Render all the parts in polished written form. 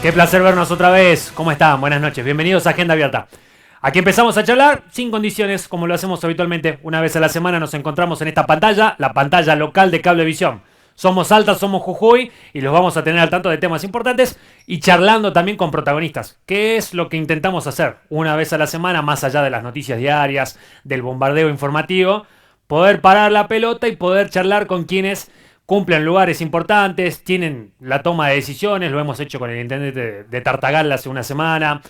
Qué placer vernos otra vez. ¿Cómo están? Buenas noches. Bienvenidos a Agenda Abierta. Aquí empezamos a charlar sin condiciones, como lo hacemos habitualmente. Una vez a la semana nos encontramos en esta pantalla, la pantalla local de Cablevisión. Somos Salta, somos Jujuy y los vamos a tener al tanto de temas importantes y charlando también con protagonistas. ¿Qué es lo que intentamos hacer? Una vez a la semana, más allá de las noticias diarias, del bombardeo informativo, poder parar la pelota y poder charlar con quienes cumplen lugares importantes, tienen la toma de decisiones. Lo hemos hecho con el intendente de Tartagal hace una semana,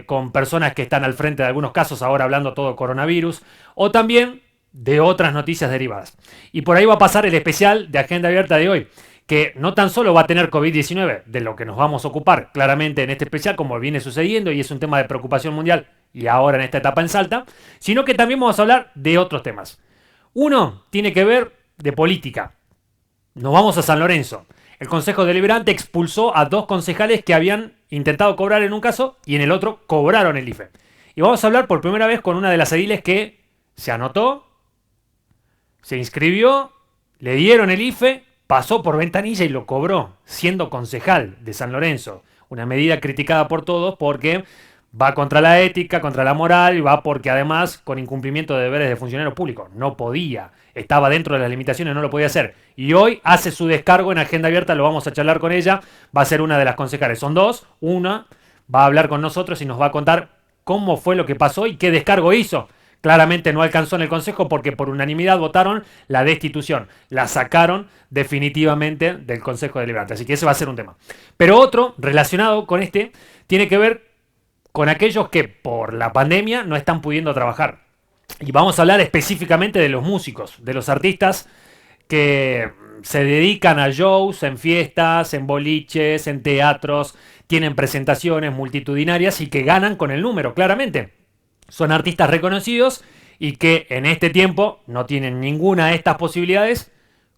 con personas que están al frente de algunos casos, ahora hablando todo coronavirus, o también de otras noticias derivadas. Y por ahí va a pasar el especial de Agenda Abierta de hoy, que no tan solo va a tener COVID-19, de lo que nos vamos a ocupar claramente en este especial, como viene sucediendo, y es un tema de preocupación mundial, y ahora en esta etapa en Salta, sino que también vamos a hablar de otros temas. Uno tiene que ver de política. Nos vamos a San Lorenzo. El Consejo Deliberante expulsó a 2 concejales que habían intentado cobrar en un caso y en el otro cobraron el IFE. Y vamos a hablar por primera vez con una de las ediles que se anotó, se inscribió, le dieron el IFE, pasó por ventanilla y lo cobró, siendo concejal de San Lorenzo. Una medida criticada por todos porque va contra la ética, contra la moral, y va porque además con incumplimiento de deberes de funcionario público. No podía, estaba dentro de las limitaciones, no lo podía hacer. Y hoy hace su descargo en Agenda Abierta, lo vamos a charlar con ella. Va a ser una de las concejales. Son 2, una va a hablar con nosotros y nos va a contar cómo fue lo que pasó y qué descargo hizo. Claramente no alcanzó en el Consejo porque por unanimidad votaron la destitución. La sacaron definitivamente del Consejo Deliberante. Así que ese va a ser un tema. Pero otro relacionado con este tiene que ver con aquellos que por la pandemia no están pudiendo trabajar. Y vamos a hablar específicamente de los músicos, de los artistas que se dedican a shows en fiestas, en boliches, en teatros, tienen presentaciones multitudinarias y que ganan con el número, claramente. Son artistas reconocidos y que en este tiempo no tienen ninguna de estas posibilidades.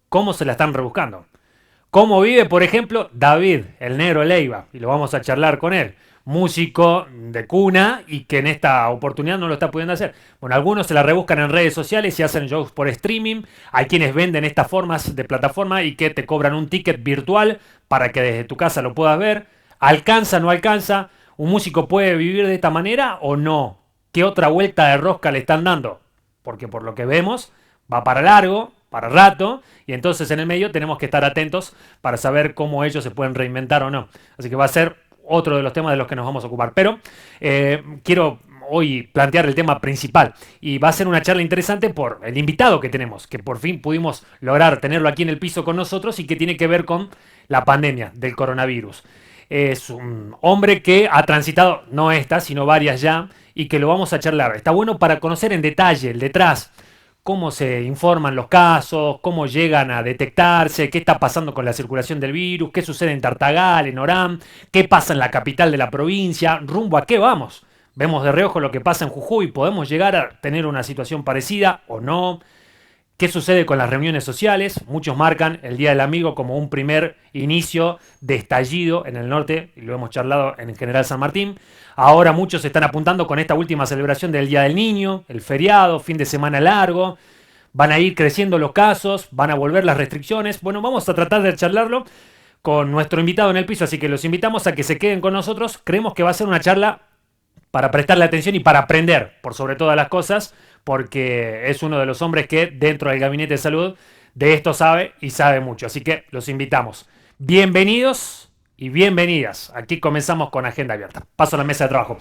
¿Cómo se la están rebuscando? ¿Cómo vive, por ejemplo, David, el Negro Leiva? Y lo vamos a charlar con él. Músico de cuna y que en esta oportunidad no lo está pudiendo hacer. Bueno, algunos se la rebuscan en redes sociales y hacen shows por streaming. Hay quienes venden estas formas de plataforma y que te cobran un ticket virtual para que desde tu casa lo puedas ver. ¿Alcanza o no alcanza? ¿Un músico puede vivir de esta manera o no? ¿Qué otra vuelta de rosca le están dando? Porque por lo que vemos va para largo, para rato, y entonces en el medio tenemos que estar atentos para saber cómo ellos se pueden reinventar o no. Así que va a ser otro de los temas de los que nos vamos a ocupar. Pero quiero hoy plantear el tema principal y va a ser una charla interesante por el invitado que tenemos, que por fin pudimos lograr tenerlo aquí en el piso con nosotros y que tiene que ver con la pandemia del coronavirus. Es un hombre que ha transitado, no esta, sino varias ya, y que lo vamos a charlar. Está bueno para conocer en detalle el detrás, cómo se informan los casos, cómo llegan a detectarse, qué está pasando con la circulación del virus, qué sucede en Tartagal, en Orán, qué pasa en la capital de la provincia, rumbo a qué vamos. Vemos de reojo lo que pasa en Jujuy, podemos llegar a tener una situación parecida o no. ¿Qué sucede con las reuniones sociales? Muchos marcan el Día del Amigo como un primer inicio de estallido en el norte, y lo hemos charlado en General San Martín. Ahora muchos se están apuntando con esta última celebración del Día del Niño, el feriado, fin de semana largo. Van a ir creciendo los casos, van a volver las restricciones. Bueno, vamos a tratar de charlarlo con nuestro invitado en el piso, así que los invitamos a que se queden con nosotros. Creemos que va a ser una charla para prestarle atención y para aprender, por sobre todas las cosas, porque es uno de los hombres que dentro del Gabinete de Salud de esto sabe y sabe mucho. Así que los invitamos. Bienvenidos y bienvenidas. Aquí comenzamos con Agenda Abierta. Paso a la mesa de trabajo.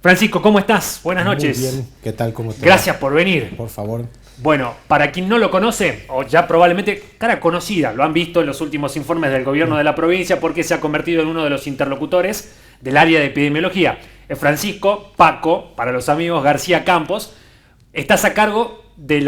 Francisco, ¿cómo estás? Buenas noches. Muy bien, ¿qué tal? ¿Cómo te Gracias va? por venir. Por favor. Bueno, para quien no lo conoce, o ya probablemente cara conocida, lo han visto en los últimos informes del gobierno de la provincia porque se ha convertido en uno de los interlocutores del área de epidemiología. Francisco, Paco, para los amigos García Campos, estás a cargo de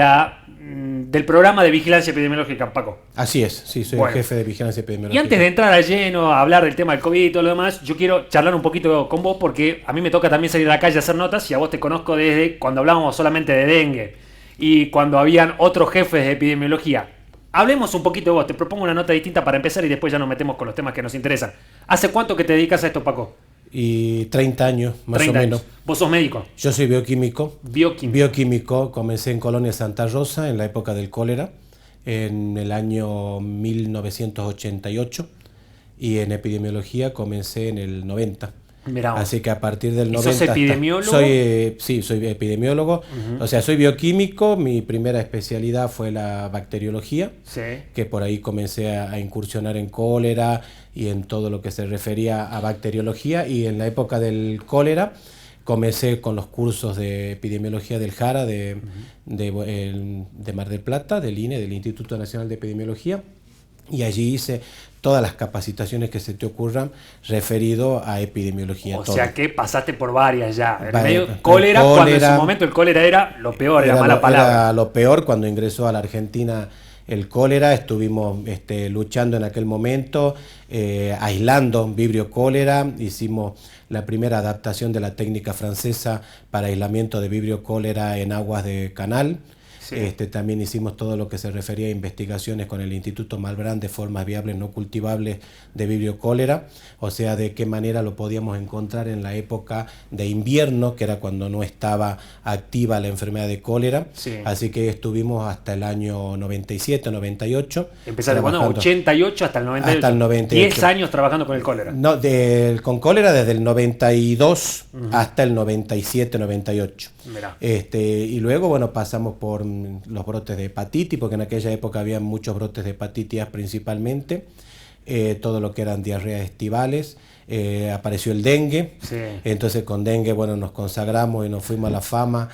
del programa de vigilancia epidemiológica, Paco. Así es, sí, soy el jefe de vigilancia epidemiológica. Y antes de entrar a lleno a hablar del tema del COVID y todo lo demás, yo quiero charlar un poquito con vos porque a mí me toca también salir a la calle a hacer notas y a vos te conozco desde cuando hablábamos solamente de dengue y cuando habían otros jefes de epidemiología. Hablemos un poquito de vos, te propongo una nota distinta para empezar y después ya nos metemos con los temas que nos interesan. ¿Hace cuánto que te dedicas a esto, Paco? Y 30 años, más 30 o menos. años. ¿Vos sos médico? Yo soy bioquímico. Bioquímico. Comencé en Colonia Santa Rosa en la época del cólera, en el año 1988. y en epidemiología comencé en el 90. Mirá vos. Así que a partir del ¿Y 90... sos epidemiólogo? Sí, soy epidemiólogo. O sea, soy bioquímico. Mi primera especialidad fue la bacteriología, Sí. que por ahí comencé a incursionar en cólera y en todo lo que se refería a bacteriología. Y en la época del cólera comencé con los cursos de epidemiología del JARA de Mar del Plata, del INE, del Instituto Nacional de Epidemiología. Y allí hice todas las capacitaciones que se te ocurran referido a epidemiología. O sea que pasaste por varias ya. Cólera, cuando en su momento el cólera era lo peor, era mala palabra. Era lo peor cuando ingresó a la Argentina el cólera. Estuvimos luchando en aquel momento, aislando Vibrio cólera. Hicimos la primera adaptación de la técnica francesa para aislamiento de Vibrio cólera en aguas de canal. Sí. También hicimos todo lo que se refería a investigaciones con el Instituto Malbrán de formas viables no cultivables de Vibrio cólera, o sea, de qué manera lo podíamos encontrar en la época de invierno, que era cuando no estaba activa la enfermedad de cólera. Sí. Así que estuvimos hasta el año 97, 98. Empezaron cuando 88 hasta el 98. Hasta el 98. 10 años trabajando con el cólera. No, con cólera desde el 92 hasta el 97, 98. Mirá. Y luego, bueno, pasamos por los brotes de hepatitis, porque en aquella época había muchos brotes de hepatitis principalmente, todo lo que eran diarreas estivales, apareció el dengue, sí. Entonces con dengue, bueno, nos consagramos y nos fuimos a la fama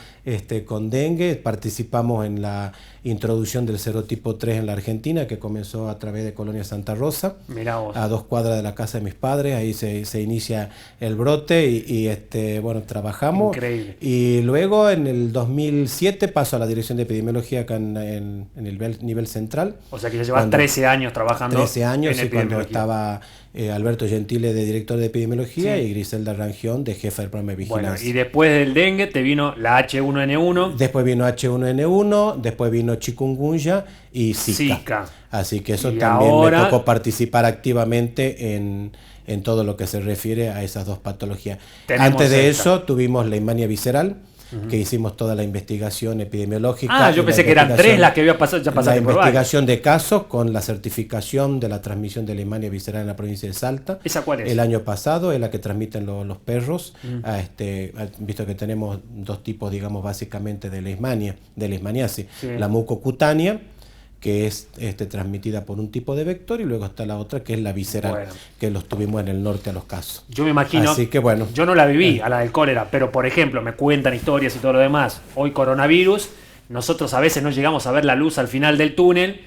con dengue. Participamos en la introducción del serotipo 3 en la Argentina, que comenzó a través de Colonia Santa Rosa, a 2 cuadras de la casa de mis padres. Ahí se inicia el brote y bueno, trabajamos. Increíble. Y luego en el 2007 paso a la dirección de epidemiología acá en el nivel central. O sea que ya llevas 13 años trabajando 13 años, y cuando estaba Alberto Gentile de director de epidemiología, sí. Y Griselda Rangión de jefa del programa de vigilancia. Bueno, y después del dengue te vino la H1N1. Después vino H1N1, después vino chikungunya y Zika. Así que eso también me tocó participar activamente en todo lo que se refiere a esas dos patologías. Antes de eso tuvimos la Leishmania visceral, que hicimos toda la investigación epidemiológica. Yo pensé que eran 3 las que había pasado, ya pasaste por varias. La investigación de casos con la certificación de la transmisión de la Leishmania visceral en la provincia de Salta. ¿Esa cuál es? El año pasado es la que transmiten los perros. Visto que tenemos 2 tipos, digamos, básicamente de leishmaniasis. Sí. La mucocutánea, que es transmitida por un tipo de vector, y luego está la otra que es la visceral, que los tuvimos en el norte a los casos. Yo me imagino, así que bueno, yo no la viví a la del cólera, pero por ejemplo me cuentan historias y todo lo demás. Hoy coronavirus, nosotros a veces no llegamos a ver la luz al final del túnel.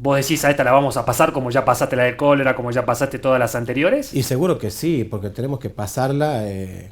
¿Vos decís a esta la vamos a pasar como ya pasaste la del cólera, como ya pasaste todas las anteriores? Y seguro que sí, porque tenemos que pasarla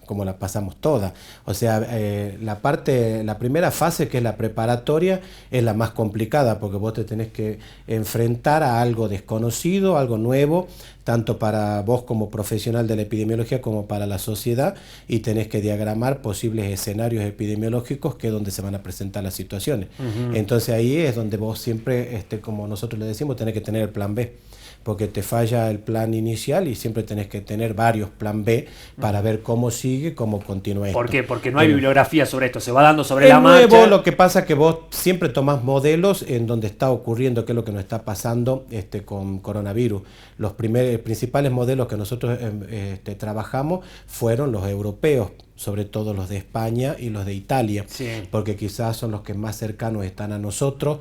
como la pasamos todas. O sea, la primera fase, que es la preparatoria, es la más complicada, porque vos te tenés que enfrentar a algo desconocido, algo nuevo, tanto para vos como profesional de la epidemiología como para la sociedad, y tenés que diagramar posibles escenarios epidemiológicos, que es donde se van a presentar las situaciones. Entonces ahí es donde vos siempre, como nosotros le decimos, tenés que tener el plan B, porque te falla el plan inicial y siempre tenés que tener varios plan B para ver cómo sigue, cómo continúa esto. ¿Por qué? Porque no hay bibliografía sobre esto, se va dando sobre la marcha. Lo que pasa es que vos siempre tomás modelos en donde está ocurriendo qué es lo que nos está pasando con coronavirus. Los principales modelos que nosotros trabajamos fueron los europeos, sobre todo los de España y los de Italia, sí. Porque quizás son los que más cercanos están a nosotros,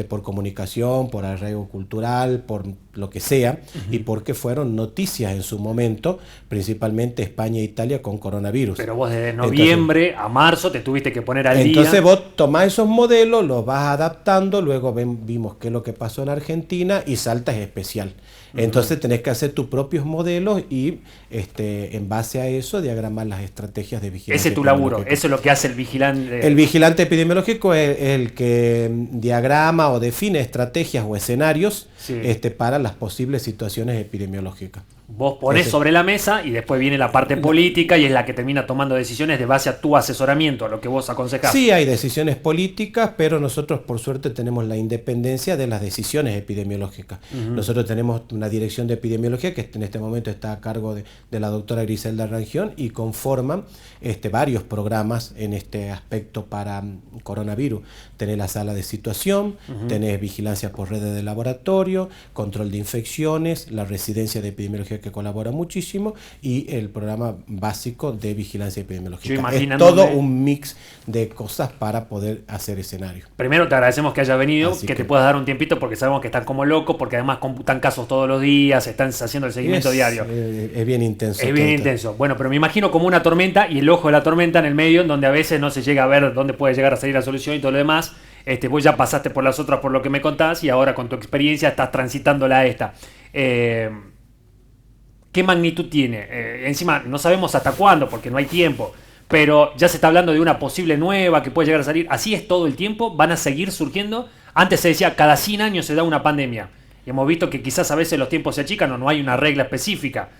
por comunicación, por arraigo cultural, por lo que sea, y porque fueron noticias en su momento, principalmente España e Italia con coronavirus. Pero vos desde noviembre a marzo te tuviste que poner al día. Entonces vos tomás esos modelos, los vas adaptando, luego vimos qué es lo que pasó en Argentina, y Salta es especial. Entonces tenés que hacer tus propios modelos y en base a eso diagramar las estrategias de vigilancia. Ese es tu laburo, eso es lo que hace el vigilante. El vigilante epidemiológico es el que diagrama o define estrategias o escenarios, sí. Para las posibles situaciones epidemiológicas. Vos ponés sobre la mesa y después viene la parte política y es la que termina tomando decisiones de base a tu asesoramiento, a lo que vos aconsejás. Sí, hay decisiones políticas, pero nosotros por suerte tenemos la independencia de las decisiones epidemiológicas. Nosotros tenemos una dirección de epidemiología que en este momento está a cargo de la doctora Griselda Rangión y conforman varios programas en este aspecto para coronavirus. Tenés la sala de situación, tenés vigilancia por redes de laboratorio, control de infecciones, la residencia de epidemiología que colabora muchísimo y el programa básico de vigilancia epidemiológica. Es todo un mix de cosas para poder hacer escenario. Primero te agradecemos que hayas venido, que te puedas dar un tiempito porque sabemos que están como locos, porque además computan casos todos los días, están haciendo el seguimiento diario. Es bien intenso. Es bien intenso. Bueno, pero me imagino como una tormenta y el ojo de la tormenta en el medio, en donde a veces no se llega a ver dónde puede llegar a salir la solución y todo lo demás. Vos ya pasaste por las otras por lo que me contás y ahora con tu experiencia estás transitándola a esta. ¿Qué magnitud tiene? Encima no sabemos hasta cuándo porque no hay tiempo, pero ya se está hablando de una posible nueva que puede llegar a salir. ¿Así es todo el tiempo? ¿Van a seguir surgiendo? Antes se decía cada 100 años se da una pandemia y hemos visto que quizás a veces los tiempos se achican o no hay una regla específica.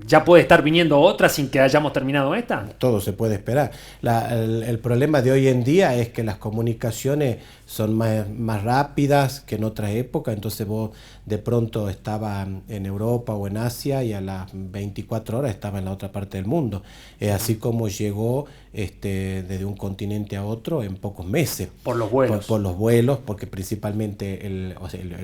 ¿Ya puede estar viniendo otra sin que hayamos terminado esta? Todo se puede esperar. El problema de hoy en día es que las comunicaciones son más rápidas que en otra época, entonces vos de pronto estabas en Europa o en Asia y a las 24 horas estaba en la otra parte del mundo. Así como llegó desde un continente a otro en pocos meses. Por los vuelos. Por los vuelos, porque principalmente el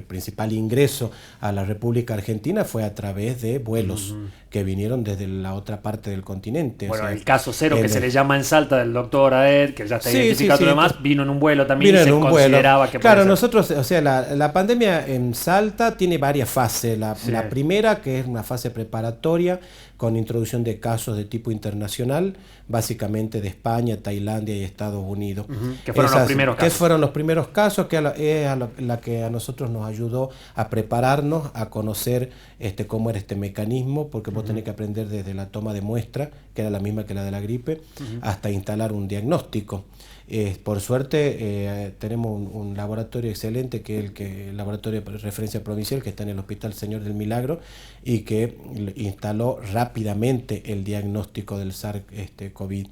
principal ingreso a la República Argentina fue a través de vuelos que vinieron desde la otra parte del continente. Bueno, el caso cero que se le llama en Salta del doctor Aed, que ya está identificado y demás, vino en un vuelo también y se consideraba que... Claro, nosotros, la pandemia en Salta tiene varias fases. La primera, que es una fase preparatoria, con introducción de casos de tipo internacional, básicamente de España, Tailandia y Estados Unidos. Que fueron los primeros casos. Que fueron los primeros casos, que es la que a nosotros nos ayudó a prepararnos, a conocer cómo era este mecanismo, porque vos tenés que aprender desde la toma de muestra, que era la misma que la de la gripe, hasta instalar un diagnóstico. Por suerte tenemos un laboratorio excelente, que es el laboratorio de referencia provincial, que está en el Hospital Señor del Milagro, y que instaló rápidamente el diagnóstico del SARS-CoV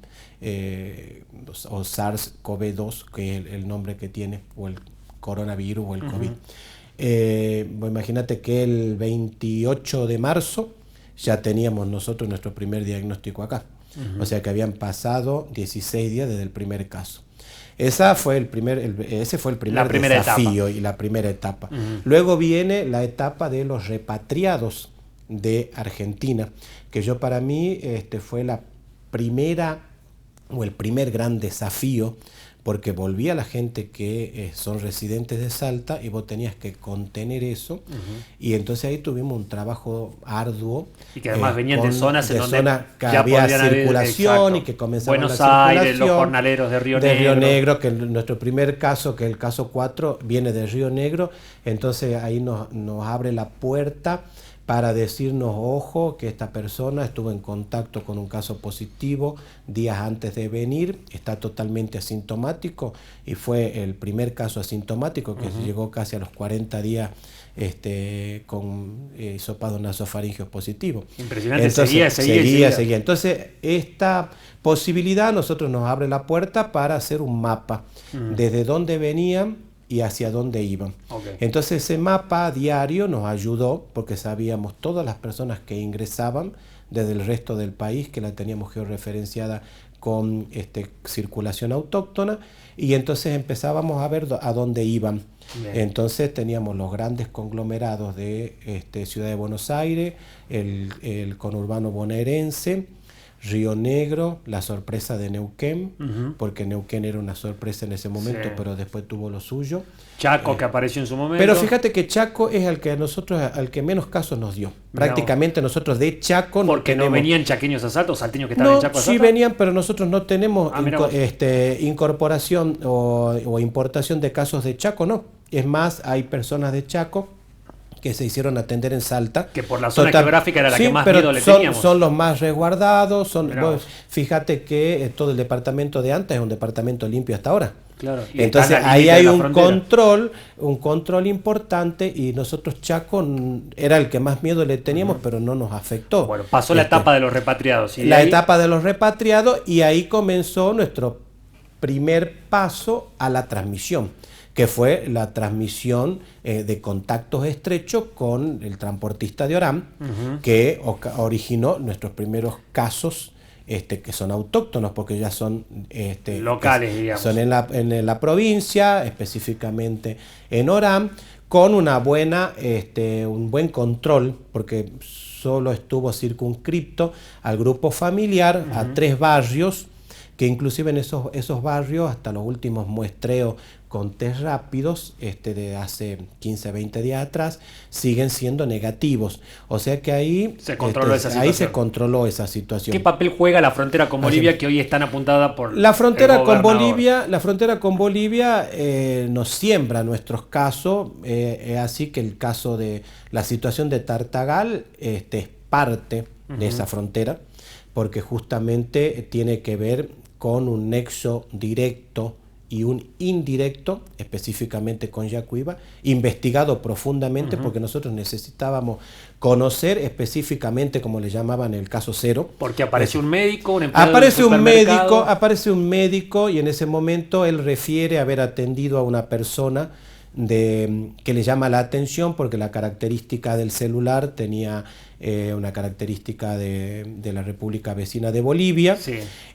o SARS-CoV-2, que es el nombre que tiene, o el coronavirus o el COVID. Imagínate que el 28 de marzo ya teníamos nosotros nuestro primer diagnóstico acá. O sea que habían pasado 16 días desde el primer caso. Ese fue el primer desafío y la primera etapa. Luego viene la etapa de los repatriados de Argentina, que para mí fue la primera o el primer gran desafío, porque volvía la gente que son residentes de Salta y vos tenías que contener eso, y entonces ahí tuvimos un trabajo arduo. Y que además venían de zonas en donde que había circulación y que comenzaba Buenos Aires, los jornaleros de Río Negro. Que nuestro primer caso, que es el caso 4, viene de Río Negro, entonces ahí nos abre la puerta para decirnos, ojo, que esta persona estuvo en contacto con un caso positivo días antes de venir, está totalmente asintomático, y fue el primer caso asintomático que llegó casi a los 40 días con hisopado nasofaringeo positivo. Impresionante. Entonces, seguía. Entonces, esta posibilidad a nosotros nos abre la puerta para hacer un mapa desde dónde venían y hacia dónde iban. Entonces ese mapa diario nos ayudó, porque sabíamos todas las personas que ingresaban desde el resto del país, que la teníamos georreferenciada con circulación autóctona, y entonces empezábamos a ver a dónde iban. Bien. Entonces teníamos los grandes conglomerados de Ciudad de Buenos Aires, el conurbano bonaerense, Río Negro, la sorpresa de Neuquén, porque Neuquén era una sorpresa en ese momento, pero después tuvo lo suyo. Chaco, que apareció en su momento. Pero fíjate que Chaco es al que menos casos nos dio. Prácticamente nosotros de Chaco porque no venían chaqueños a Salta o salteños que estaban en Chaco a Salta. Sí venían, pero nosotros no tenemos incorporación o importación de casos de Chaco, no. Es más, hay personas de Chaco que se hicieron atender en Salta. Que por la zona geográfica era la que más pero miedo le teníamos. Son los más resguardados. Fíjate que todo el departamento de Anta es un departamento limpio hasta ahora. Claro, entonces ahí hay un control importante, y nosotros Chaco era el que más miedo le teníamos, pero no nos afectó. Bueno, pasó la etapa de los repatriados. Etapa de los repatriados, y ahí comenzó nuestro primer paso a la transmisión, que fue la transmisión de contactos estrechos con el transportista de Orán, que originó nuestros primeros casos, que son autóctonos, porque ya son locales, digamos. Son en la provincia, específicamente en Orán, con un buen control, porque solo estuvo circunscripto al grupo familiar, a 3 barrios, que inclusive en esos barrios, hasta los últimos muestreos con test rápidos de hace 15, 20 días atrás, siguen siendo negativos. O sea que ahí se controló esa situación. ¿Qué papel juega la frontera con Bolivia, que hoy es tan apuntada por la frontera con Bolivia? La frontera con Bolivia nos siembra nuestros casos, así que el caso de la situación de Tartagal es parte de esa frontera, porque justamente tiene que ver con un nexo directo y un indirecto, específicamente con Yacuiba, investigado profundamente, porque nosotros necesitábamos conocer específicamente, como le llamaban, el caso cero. Porque aparece un médico, un empleado aparece un médico, y en ese momento él refiere haber atendido a una persona que le llama la atención, porque la característica del celular tenía una característica de la República Vecina de Bolivia,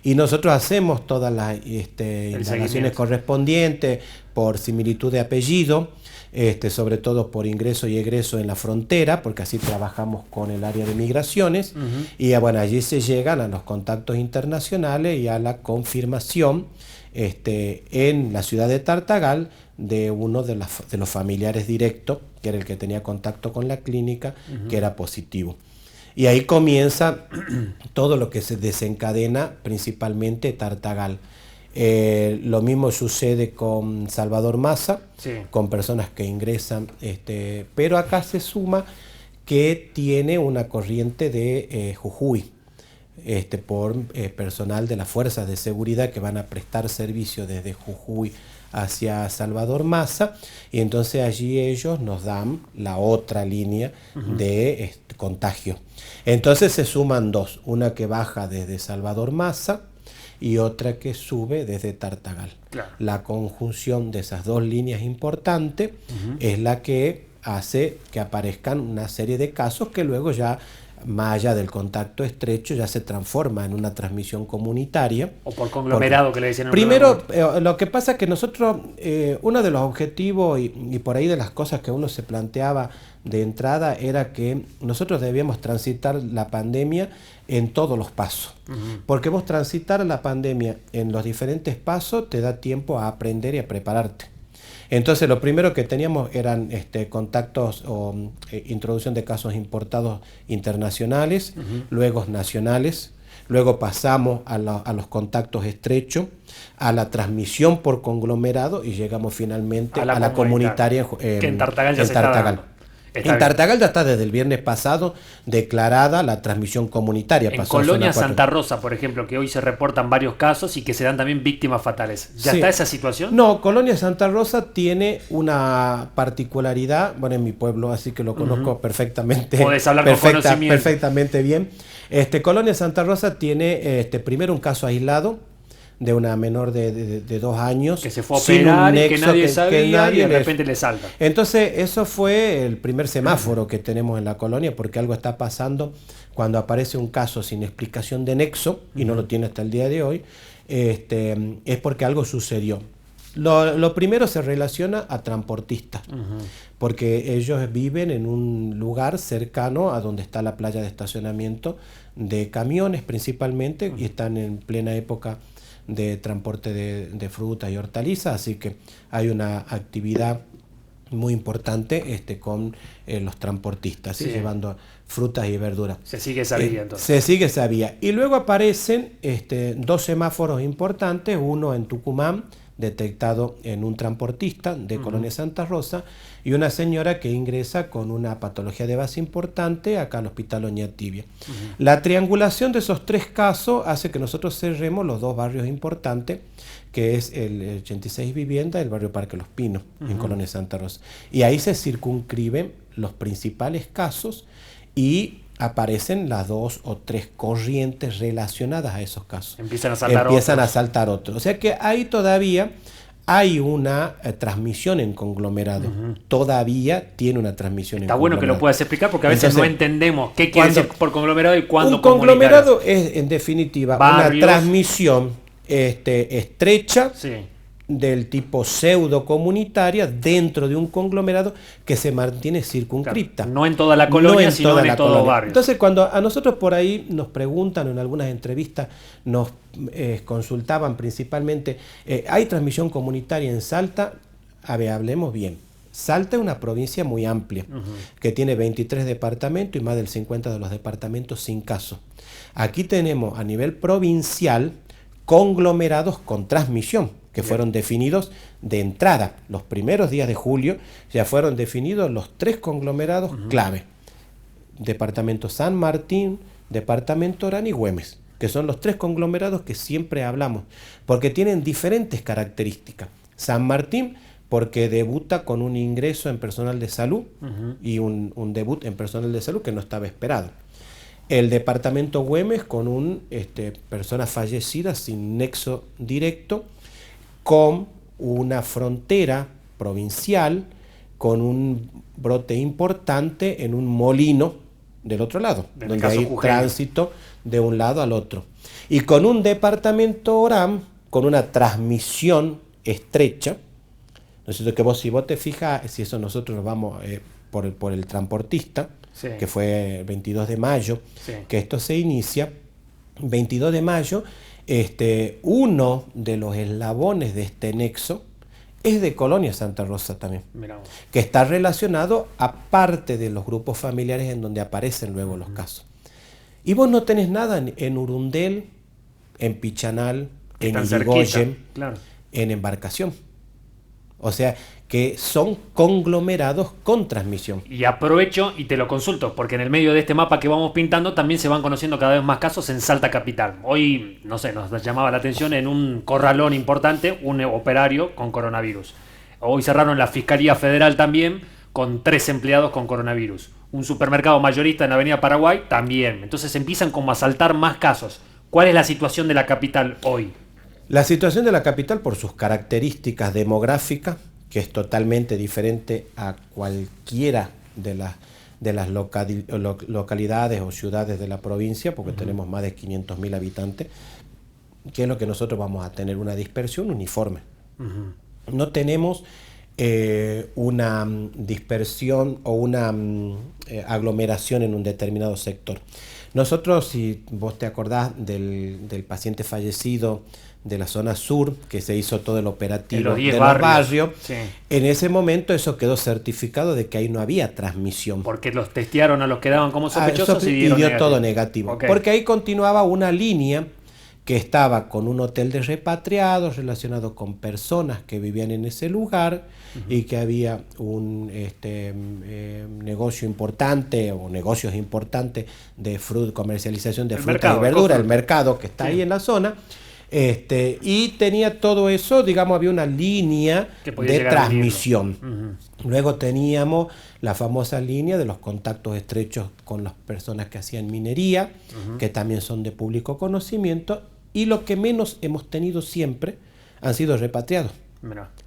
y nosotros hacemos todas las indagaciones correspondientes por similitud de apellido, sobre todo por ingreso y egreso en la frontera, porque así trabajamos con el área de migraciones, y bueno, allí se llegan a los contactos internacionales y a la confirmación en la ciudad de Tartagal de uno de los familiares directos, que era el que tenía contacto con la clínica, que era positivo. Y ahí comienza todo lo que se desencadena, principalmente Tartagal. Lo mismo sucede con Salvador Massa, con personas que ingresan, pero acá se suma que tiene una corriente de Jujuy, por personal de las fuerzas de seguridad que van a prestar servicio desde Jujuy hacia Salvador Massa, y entonces allí ellos nos dan la otra línea de contagio. Entonces se suman 2, una que baja desde Salvador Massa y otra que sube desde Tartagal. Claro. La conjunción de esas 2 líneas importantes es la que hace que aparezcan una serie de casos que luego ya, más allá del contacto estrecho, ya se transforma en una transmisión comunitaria. O por conglomerado, que le decían. Primero, lo que pasa es que nosotros, uno de los objetivos y por ahí de las cosas que uno se planteaba de entrada, era que nosotros debíamos transitar la pandemia en todos los pasos. Porque vos transitar la pandemia en los diferentes pasos te da tiempo a aprender y a prepararte. Entonces lo primero que teníamos eran contactos o introducción de casos importados internacionales, luego nacionales, luego pasamos a los contactos estrechos, a la transmisión por conglomerado, y llegamos finalmente a la comunitaria que en Tartagal ya se está dando. En Tartagal ya está desde el viernes pasado declarada la transmisión comunitaria. En Colonia Santa Rosa, por ejemplo, que hoy se reportan varios casos y que se dan también víctimas fatales. ¿Ya está esa situación? No, Colonia Santa Rosa tiene una particularidad, bueno, en mi pueblo, así que lo conozco perfectamente. Podés hablar con conocimiento. Perfectamente bien. Colonia Santa Rosa tiene primero un caso aislado de una menor de 2 años. Que se fue a operar y que nadie sabía, y de repente le salta. Entonces, eso fue el primer semáforo que tenemos en la colonia, porque algo está pasando cuando aparece un caso sin explicación de nexo, y no lo tiene hasta el día de hoy, es porque algo sucedió. Lo primero se relaciona a transportistas, porque ellos viven en un lugar cercano a donde está la playa de estacionamiento de camiones principalmente, y están en plena época de transporte de frutas y hortalizas, así que hay una actividad muy importante con los transportistas, llevando frutas y verduras. Se sigue esa vía entonces. Se sigue esa vía. Y luego aparecen 2 semáforos importantes, uno en Tucumán, detectado en un transportista de Colonia Santa Rosa y una señora que ingresa con una patología de base importante acá al Hospital Oñatibia. La triangulación de esos 3 casos hace que nosotros cerremos los 2 barrios importantes, que es el 86 Vivienda y el barrio Parque Los Pinos, en Colonia Santa Rosa. Y ahí se circunscriben los principales casos y aparecen las 2 o 3 corrientes relacionadas a esos casos. Empiezan a saltar otros. O sea que ahí todavía hay una transmisión en conglomerado. Todavía tiene una transmisión en conglomerado. Está bueno que lo puedas explicar porque a veces entonces, no entendemos qué quiere decir por conglomerado y cuándo un conglomerado es, en definitiva, barrios, una transmisión estrecha, sí, del tipo pseudo comunitaria dentro de un conglomerado que se mantiene circunscripta. Claro, no en toda la colonia, sino en todo el barrio. Entonces, cuando a nosotros por ahí nos preguntan, en algunas entrevistas nos consultaban principalmente, ¿hay transmisión comunitaria en Salta? A ver, hablemos bien. Salta es una provincia muy amplia, que tiene 23 departamentos y más del 50 de los departamentos sin caso. Aquí tenemos a nivel provincial conglomerados con transmisión, que fueron definidos de entrada. Los primeros días de julio ya fueron definidos los 3 conglomerados clave. Departamento San Martín, Departamento Orán y Güemes, que son los 3 conglomerados que siempre hablamos, porque tienen diferentes características. San Martín, porque debuta con un ingreso en personal de salud y un debut en personal de salud que no estaba esperado. El departamento Güemes con personas fallecidas sin nexo directo, con una frontera provincial, con un brote importante en un molino del otro lado, donde hay tránsito de un lado al otro. Y con un departamento Orán, con una transmisión estrecha, ¿no es cierto? Que si vos te fijas, si eso nosotros nos vamos por el transportista, sí, que fue el 22 de mayo, sí, que esto se inicia, 22 de mayo, uno de los eslabones de este nexo es de Colonia Santa Rosa también, que está relacionado a parte de los grupos familiares en donde aparecen luego los casos. Y vos no tenés nada en Urundel, en Pichanal, en Irigoyen, claro, en Embarcación. O sea, que son conglomerados con transmisión. Y aprovecho y te lo consulto, porque en el medio de este mapa que vamos pintando también se van conociendo cada vez más casos en Salta Capital. Hoy, no sé, nos llamaba la atención en un corralón importante, un operario con coronavirus. Hoy cerraron la Fiscalía Federal también con 3 empleados con coronavirus. Un supermercado mayorista en Avenida Paraguay también. Entonces empiezan como a saltar más casos. ¿Cuál es la situación de la capital hoy? La situación de la capital, por sus características demográficas, que es totalmente diferente a cualquiera de las localidades o ciudades de la provincia, porque tenemos más de 500.000 habitantes, que es lo que nosotros vamos a tener, una dispersión uniforme. No tenemos una dispersión o una aglomeración en un determinado sector. Nosotros, si vos te acordás del paciente fallecido de la zona sur, que se hizo todo el operativo de los barrios, sí, en ese momento eso quedó certificado de que ahí no había transmisión. Porque los testearon a los que daban como sospechosos y dio negativo. Todo negativo. Okay. Porque ahí continuaba una línea que estaba con un hotel de repatriados relacionado con personas que vivían en ese lugar y que había un negocio importante o negocios importantes de comercialización de frutas y verduras, el mercado que está ahí en la zona. Y tenía todo eso, digamos, había una línea de transmisión. Luego teníamos la famosa línea de los contactos estrechos con las personas que hacían minería, que también son de público conocimiento, y lo que menos hemos tenido siempre han sido repatriados.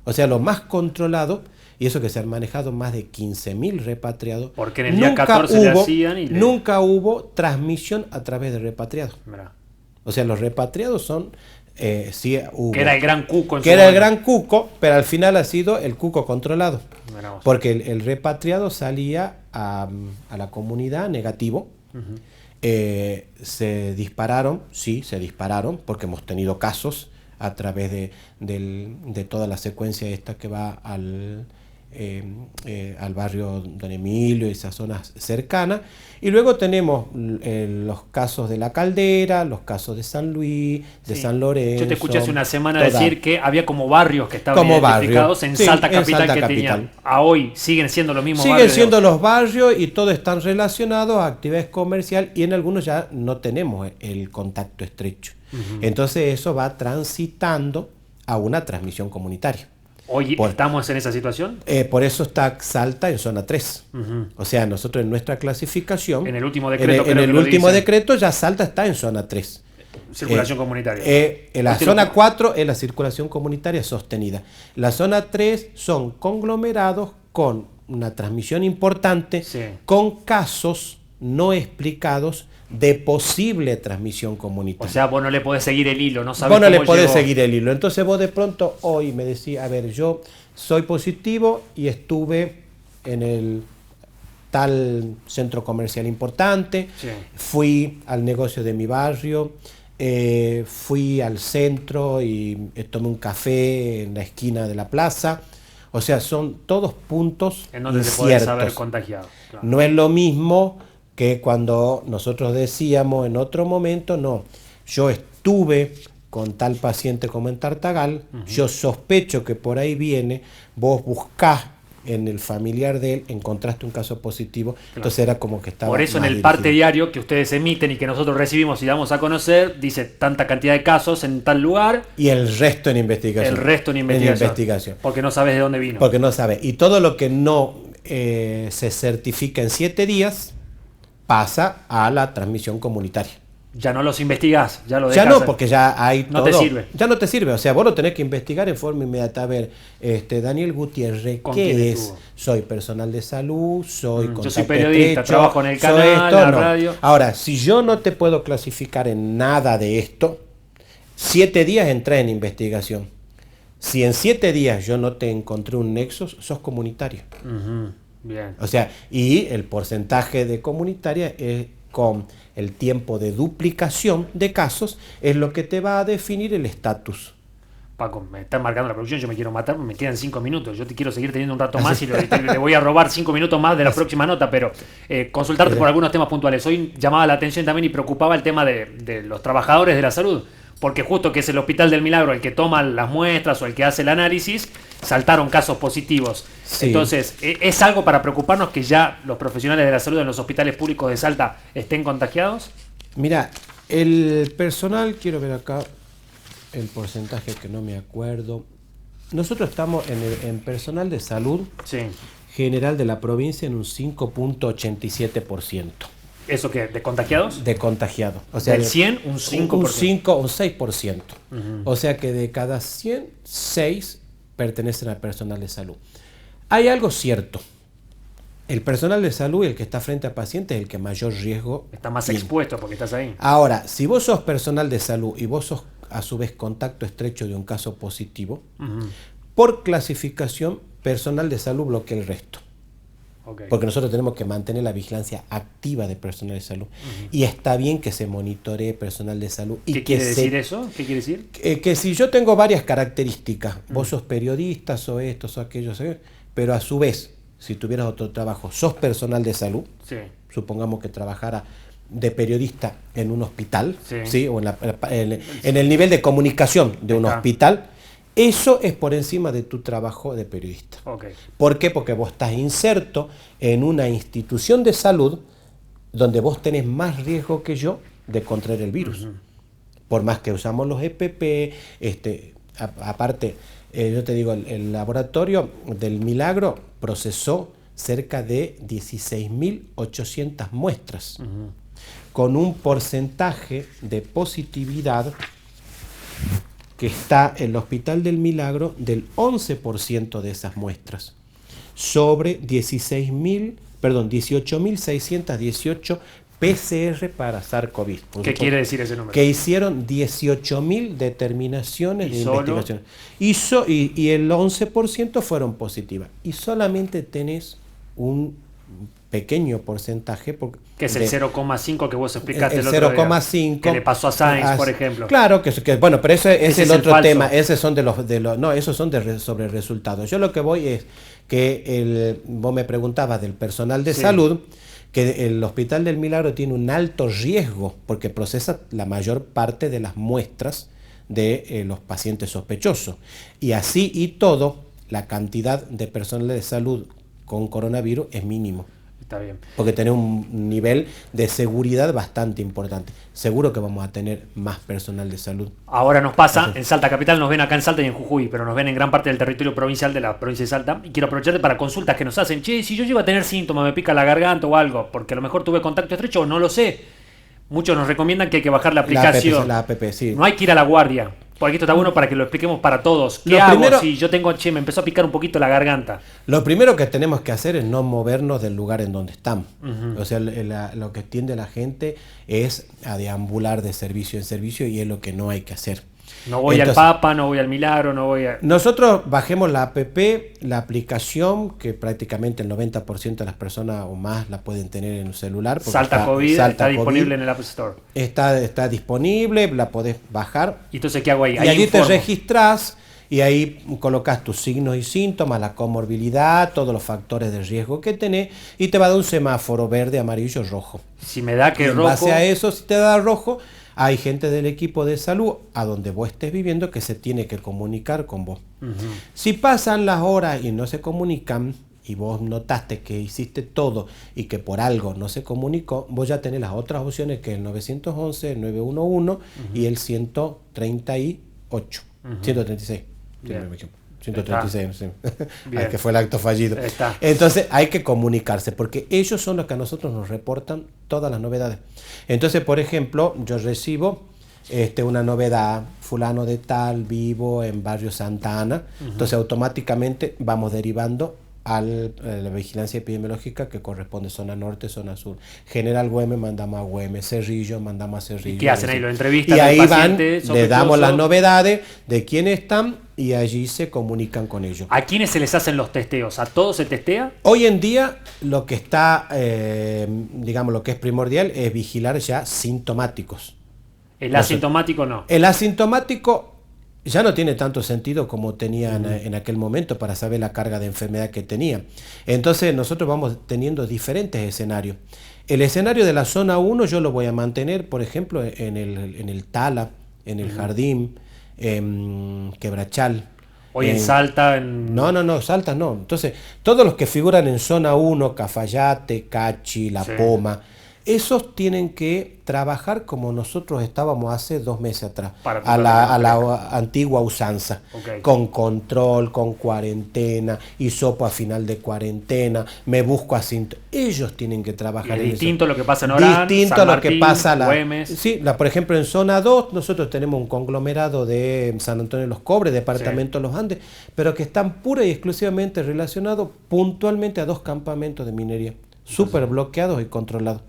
O sea, lo más controlado, y eso que se han manejado más de 15.000 repatriados. Porque en el día 14 le hacían y nunca hubo transmisión a través de repatriados. O sea, los repatriados son... sí hubo. Que era el gran cuco. Que era el gran cuco, pero al final ha sido el cuco controlado. Porque el repatriado salía a la comunidad negativo. Se dispararon, porque hemos tenido casos a través de toda la secuencia esta que va al barrio Don Emilio y esas zonas cercanas. Y luego tenemos los casos de La Caldera, los casos de San Luis, de San Lorenzo. Yo te escuché hace una semana decir que había como barrios que estaban identificados en Salta Capital que tenían. A hoy siguen siendo los mismos barrios. Siguen siendo los barrios y todos están relacionados a actividades comerciales y en algunos ya no tenemos el contacto estrecho. Entonces eso va transitando a una transmisión comunitaria. ¿Hoy estamos en esa situación? Por eso está Salta en zona 3. O sea, nosotros en nuestra clasificación... En el último decreto. En el último decreto ya Salta está en zona 3. Circulación comunitaria. En la zona 4 es la circulación comunitaria sostenida. La zona 3 son conglomerados con una transmisión importante, con casos no explicados de posible transmisión comunitaria. O sea, vos no le podés seguir el hilo, no sabés vos no cómo le podés llegó. seguir el hilo. Entonces vos de pronto hoy me decís, a ver, yo soy positivo y estuve en el tal centro comercial importante, fui al negocio de mi barrio, fui al centro y tomé un café en la esquina de la plaza. O sea, son todos puntos en donde inciertos. te podés haber contagiado. Claro. No es lo mismo que cuando nosotros decíamos en otro momento, no, yo estuve con tal paciente como en Tartagal, yo sospecho que por ahí viene, vos buscás en el familiar de él, encontraste un caso positivo, entonces era como que estaba... Por eso en el parte diario que ustedes emiten y que nosotros recibimos y damos a conocer, dice tanta cantidad de casos en tal lugar. Y el resto en investigación. El resto en investigación. Porque no sabes de dónde vino. Porque no sabes. Y todo lo que no se certifica en 7 días, pasa a la transmisión comunitaria. Ya no los investigás, ya lo dejás. Ya no, porque ya hay no todo. te sirve. Ya no te sirve, o sea, vos lo tenés que investigar en forma inmediata. A ver, Daniel Gutiérrez, ¿qué es? Soy personal de salud, soy contacto yo soy periodista, estrecho, trabajo en el canal, la radio. Ahora, si yo no te puedo clasificar en nada de esto, 7 días entré en investigación. Si en 7 días yo no te encontré un nexo, sos comunitario. Bien. O sea, y el porcentaje de comunitaria es con el tiempo de duplicación de casos, es lo que te va a definir el estatus. Paco, me están marcando la producción, yo me quiero matar, me quedan 5 minutos, yo te quiero seguir teniendo un rato más y le voy a robar 5 minutos más de la próxima nota, pero consultarte por algunos temas puntuales. Hoy llamaba la atención también y preocupaba el tema de los trabajadores de la salud, porque justo que es el Hospital del Milagro el que toma las muestras o el que hace el análisis, saltaron casos positivos. Sí. Entonces, ¿es algo para preocuparnos que ya los profesionales de la salud en los hospitales públicos de Salta estén contagiados? Mira, el personal, quiero ver acá el porcentaje que no me acuerdo. Nosotros estamos en personal de salud general de la provincia en un 5.87%. ¿Eso qué? ¿De contagiados? De contagiados. O sea, del 100, un 5%. Un 6%. O sea que de cada 100, 6 pertenecen al personal de salud. Hay algo cierto. El personal de salud y el que está frente a pacientes es el que mayor riesgo está más expuesto porque estás ahí. Ahora, si vos sos personal de salud y vos sos a su vez contacto estrecho de un caso positivo, por clasificación, personal de salud bloquea el resto. Porque nosotros tenemos que mantener la vigilancia activa de personal de salud. Y está bien que se monitoree personal de salud. ¿Qué quiere decir eso? ¿Qué quiere decir? Que si yo tengo varias características, vos sos periodista, sos esto, sos aquello, pero a su vez, si tuvieras otro trabajo, sos personal de salud, supongamos que trabajara de periodista en un hospital, o en el nivel de comunicación de un hospital, eso es por encima de tu trabajo de periodista. ¿Por qué? Porque vos estás inserto en una institución de salud donde vos tenés más riesgo que yo de contraer el virus. Por más que usamos los EPP, aparte, yo te digo, el laboratorio del Milagro procesó cerca de 16.800 muestras, con un porcentaje de positividad que está en el Hospital del Milagro del 11% de esas muestras, sobre 18.618 PCR para SARS-CoV. ¿Qué quiere decir ese número? Que hicieron 18.000 determinaciones de investigación. Y el 11% fueron positivas. Y solamente tenés un pequeño porcentaje. Que es el 0,5 que vos explicaste el el otro 0,5 que le pasó a Sainz, por ejemplo. Claro, bueno, pero ese es el otro falso tema. Esos son no, esos son sobre resultados. Yo lo que voy es que vos me preguntabas del personal de salud, que el Hospital del Milagro tiene un alto riesgo porque procesa la mayor parte de las muestras de los pacientes sospechosos. Y así y todo, la cantidad de personal de salud con coronavirus es mínimo. Está bien. Porque tenemos un nivel de seguridad bastante importante. Seguro que vamos a tener más personal de salud. Ahora nos pasa, en Salta Capital nos ven acá en Salta y en Jujuy, pero nos ven en gran parte del territorio provincial de la provincia de Salta. Y quiero aprovecharte para consultas que nos hacen. Che, si yo llego a tener síntomas, me pica la garganta o algo, porque a lo mejor tuve contacto estrecho o no lo sé. Muchos nos recomiendan que hay que bajar la aplicación. La app, sí. No hay que ir a la guardia. Porque esto está bueno para que lo expliquemos para todos. ¿Qué hago si yo tengo, me empezó a picar un poquito la garganta? Lo primero que tenemos que hacer es no movernos del lugar en donde estamos. O sea, lo que tiende la gente es a deambular de servicio en servicio y es lo que no hay que hacer. No voy al Papa, no voy al Milagro, no voy a... Nosotros bajemos la app, la aplicación, que prácticamente el 90% de las personas o más la pueden tener en un celular. Salta COVID está disponible en el App Store. Está disponible, la podés bajar. ¿Y entonces qué hago ahí? Y allí te registrás y ahí colocas tus signos y síntomas, la comorbilidad, todos los factores de riesgo que tenés y te va a dar un semáforo verde, amarillo, rojo. Si me da que rojo... En base a eso, si te da rojo... Hay gente del equipo de salud a donde vos estés viviendo que se tiene que comunicar con vos. Si pasan las horas y no se comunican y vos notaste que hiciste todo y que por algo no se comunicó, vos ya tenés las otras opciones que el 911, el 911 y el 138, 136. Bien. 136, sí. Que fue el acto fallido. Está. Entonces hay que comunicarse porque ellos son los que a nosotros nos reportan todas las novedades. Entonces, por ejemplo, yo recibo una novedad, fulano de tal, vivo en barrio Santa Ana. Entonces automáticamente vamos derivando a la vigilancia epidemiológica que corresponde zona norte, zona sur. General Güemes mandamos a Güemes, Cerrillo mandamos a Cerrillo. ¿Y qué hacen ahí? ¿Lo entrevistan? Y ahí van, le damos las novedades de quiénes están y allí se comunican con ellos. ¿A quiénes se les hacen los testeos? ¿A todos se testea? Hoy en día lo que está, digamos, lo que es primordial es vigilar ya sintomáticos. El asintomático no. El asintomático ya no tiene tanto sentido como tenía en aquel momento para saber la carga de enfermedad que tenía. Entonces nosotros vamos teniendo diferentes escenarios. El escenario de la zona 1 yo lo voy a mantener, por ejemplo, en el Tala, en el Jardín, en Quebrachal. Hoy en Salta. No, Salta no. Entonces, todos los que figuran en zona 1, Cafayate, Cachi, La Poma, esos tienen que trabajar como nosotros estábamos hace 2 meses atrás, a la antigua usanza, con control, con cuarentena, hisopo a final de cuarentena, me busco asinto. Ellos tienen que trabajar en distinto eso. Lo que pasa en Orán, distinto San a lo que Martín, pasa Güemes. por ejemplo, en zona 2 nosotros tenemos un conglomerado de San Antonio de los Cobres, departamento de los Andes, pero que están pura y exclusivamente relacionados puntualmente a 2 campamentos de minería, súper bloqueados y controlados.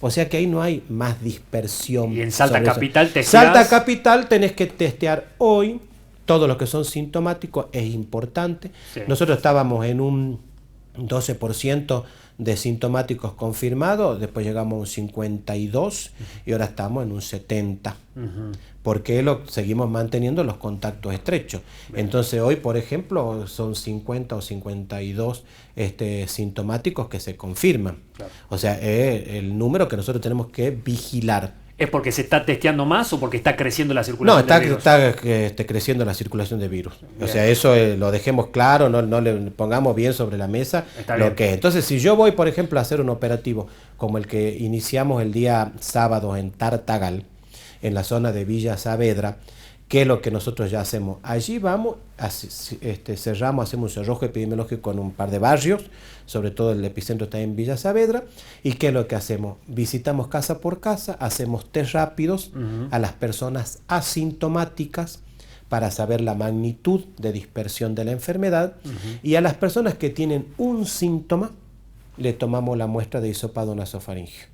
O sea que ahí no hay más dispersión. Y en Salta Capital Salta Capital tenés que testear hoy todo lo que son sintomáticos, es importante. Nosotros estábamos en un 12% de sintomáticos confirmados, después llegamos a un 52% y ahora estamos en un 70%. Porque seguimos manteniendo los contactos estrechos. Entonces hoy, por ejemplo, son 50 o 52 sintomáticos que se confirman. O sea, es el número que nosotros tenemos que vigilar. ¿Es porque se está testeando más o porque está creciendo la circulación de virus? Está creciendo la circulación de virus. Bien. O sea, eso lo dejemos claro, no le pongamos bien sobre la mesa lo que es. Entonces, si yo voy, por ejemplo, a hacer un operativo como el que iniciamos el día sábado en Tartagal, en la zona de Villa Saavedra, ¿qué es lo que nosotros ya hacemos? Allí vamos, cerramos, hacemos un cerrojo epidemiológico en un par de barrios, sobre todo el epicentro está en Villa Saavedra, y ¿qué es lo que hacemos? Visitamos casa por casa, hacemos test rápidos a las personas asintomáticas para saber la magnitud de dispersión de la enfermedad, y a las personas que tienen un síntoma, le tomamos la muestra de hisopado nasofaringeo,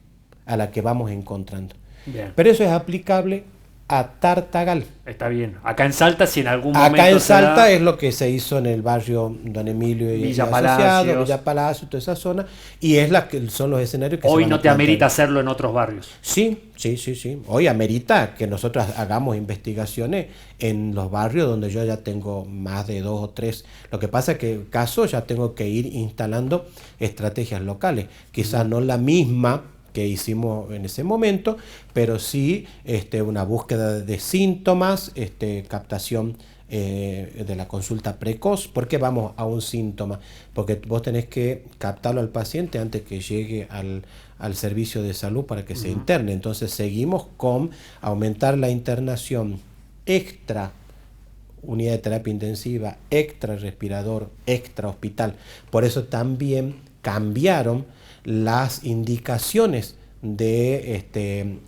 a la que vamos encontrando. Bien. Pero eso es aplicable a Tartagal. Está bien. Acá en Salta, si en algún momento Acá en se da- Salta es lo que se hizo en el barrio Don Emilio y Villa Asociado, Palacios. Villa Palacio, toda esa zona, y es la que son los escenarios que se Hoy van no a te plantear. amerita hacerlo en otros barrios. Sí, sí, sí, sí. Hoy amerita que nosotros hagamos investigaciones en los barrios donde yo ya tengo más de 2 o 3. Lo que pasa es que en caso ya tengo que ir instalando estrategias locales. Quizás no la misma que hicimos en ese momento, pero sí una búsqueda de síntomas, captación de la consulta precoz. ¿Por qué vamos a un síntoma? Porque vos tenés que captarlo al paciente antes que llegue al servicio de salud para que se interne. Entonces seguimos con aumentar la internación extra unidad de terapia intensiva, extra respirador, extra hospital. Por eso también cambiaron las indicaciones de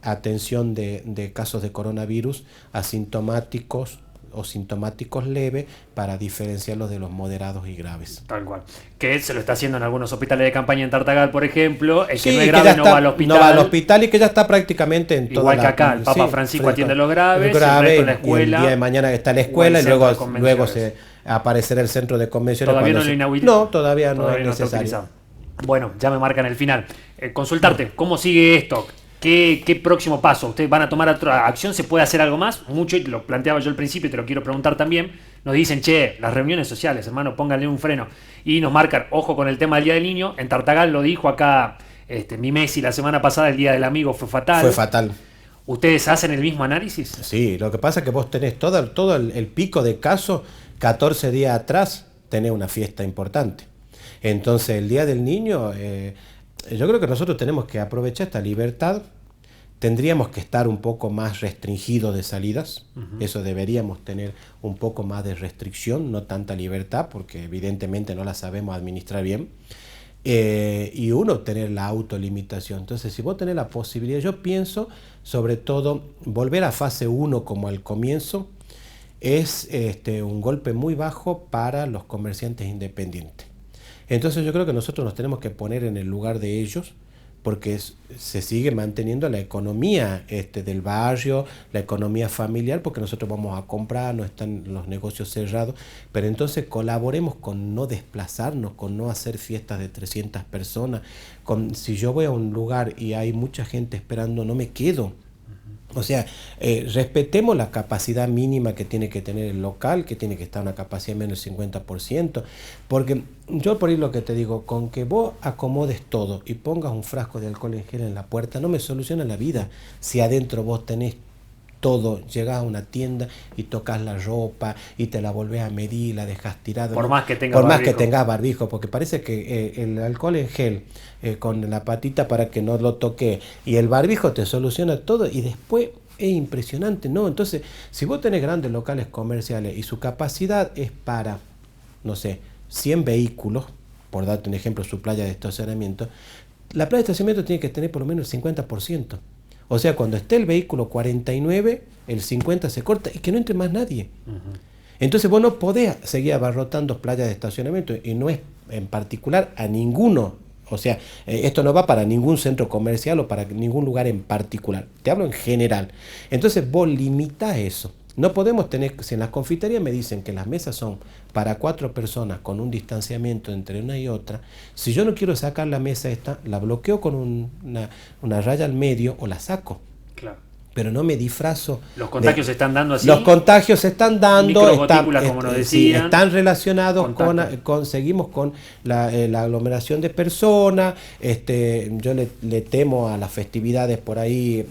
atención de casos de coronavirus asintomáticos o sintomáticos leves para diferenciarlos de los moderados y graves. Tal cual. Que se lo está haciendo en algunos hospitales de campaña en Tartagal, por ejemplo. El que Sí, no es que grave ya no está- va al hospital. no va al hospital y que ya está prácticamente en toda Igual que la- acá, el Papa sí, Francisco atiende los graves, y el grave, resto en la y el escuela, día de mañana está la o el escuela y centro de luego convenciones. se aparecerá el centro de convenciones. Todavía cuando no lo se- inhabilitan. No, todavía no es está necesario. utilizado. Bueno, ya me marcan el final. Consultarte, ¿cómo sigue esto? ¿Qué próximo paso? ¿Ustedes van a tomar otra acción? ¿Se puede hacer algo más? Mucho, y lo planteaba yo al principio y te lo quiero preguntar también. Nos dicen, che, las reuniones sociales, hermano, pónganle un freno. Y nos marcan, ojo con el tema del Día del Niño. En Tartagal lo dijo acá mi Messi la semana pasada, el Día del Amigo fue fatal. Fue fatal. ¿Ustedes hacen el mismo análisis? Sí, lo que pasa es que vos tenés todo el pico de casos, 14 días atrás tenés una fiesta importante. Entonces el Día del Niño, yo creo que nosotros tenemos que aprovechar esta libertad. Tendríamos que estar un poco más restringidos de salidas. Eso deberíamos tener un poco más de restricción, no tanta libertad, porque evidentemente no la sabemos administrar bien. Y uno tener la autolimitación. Entonces, si vos tenés la posibilidad, yo pienso sobre todo volver a fase 1 como al comienzo es un golpe muy bajo para los comerciantes independientes. Entonces yo creo que nosotros nos tenemos que poner en el lugar de ellos, porque se sigue manteniendo la economía del barrio, la economía familiar, porque nosotros vamos a comprar, no están los negocios cerrados, pero entonces colaboremos con no desplazarnos, con no hacer fiestas de 300 personas. Si yo voy a un lugar y hay mucha gente esperando, no me quedo. O sea, respetemos la capacidad mínima que tiene que tener el local, que tiene que estar una capacidad menos del 50%, porque yo por ahí lo que te digo, con que vos acomodes todo y pongas un frasco de alcohol en gel en la puerta, no me soluciona la vida. Si adentro vos tenés todo, llegás a una tienda y tocas la ropa y te la volvés a medir, la dejas tirada. Por ¿no? más que tengas Por más barbijo. que tengas barbijo, porque parece que el alcohol en gel con la patita para que no lo toque y el barbijo te soluciona todo y después es impresionante, ¿no? Entonces, si vos tenés grandes locales comerciales y su capacidad es para, no sé, 100 vehículos, por darte un ejemplo, su playa de estacionamiento, la playa de estacionamiento tiene que tener por lo menos el 50%. O sea, cuando esté el vehículo 49, el 50 se corta y que no entre más nadie. Entonces vos no podés seguir abarrotando playas de estacionamiento y no es en particular a ninguno. O sea, esto no va para ningún centro comercial o para ningún lugar en particular. Te hablo en general. Entonces vos limitás eso. No podemos tener, si en las confiterías me dicen que las mesas son para 4 personas con un distanciamiento entre una y otra, si yo no quiero sacar la mesa esta, la bloqueo con una raya al medio o la saco. Claro. Pero no me disfrazo. Los contagios se están dando así. Los contagios se están dando, Microgotículas, como nos sí, decían. están Contacto. seguimos con la aglomeración de personas. Yo le temo a las festividades por ahí,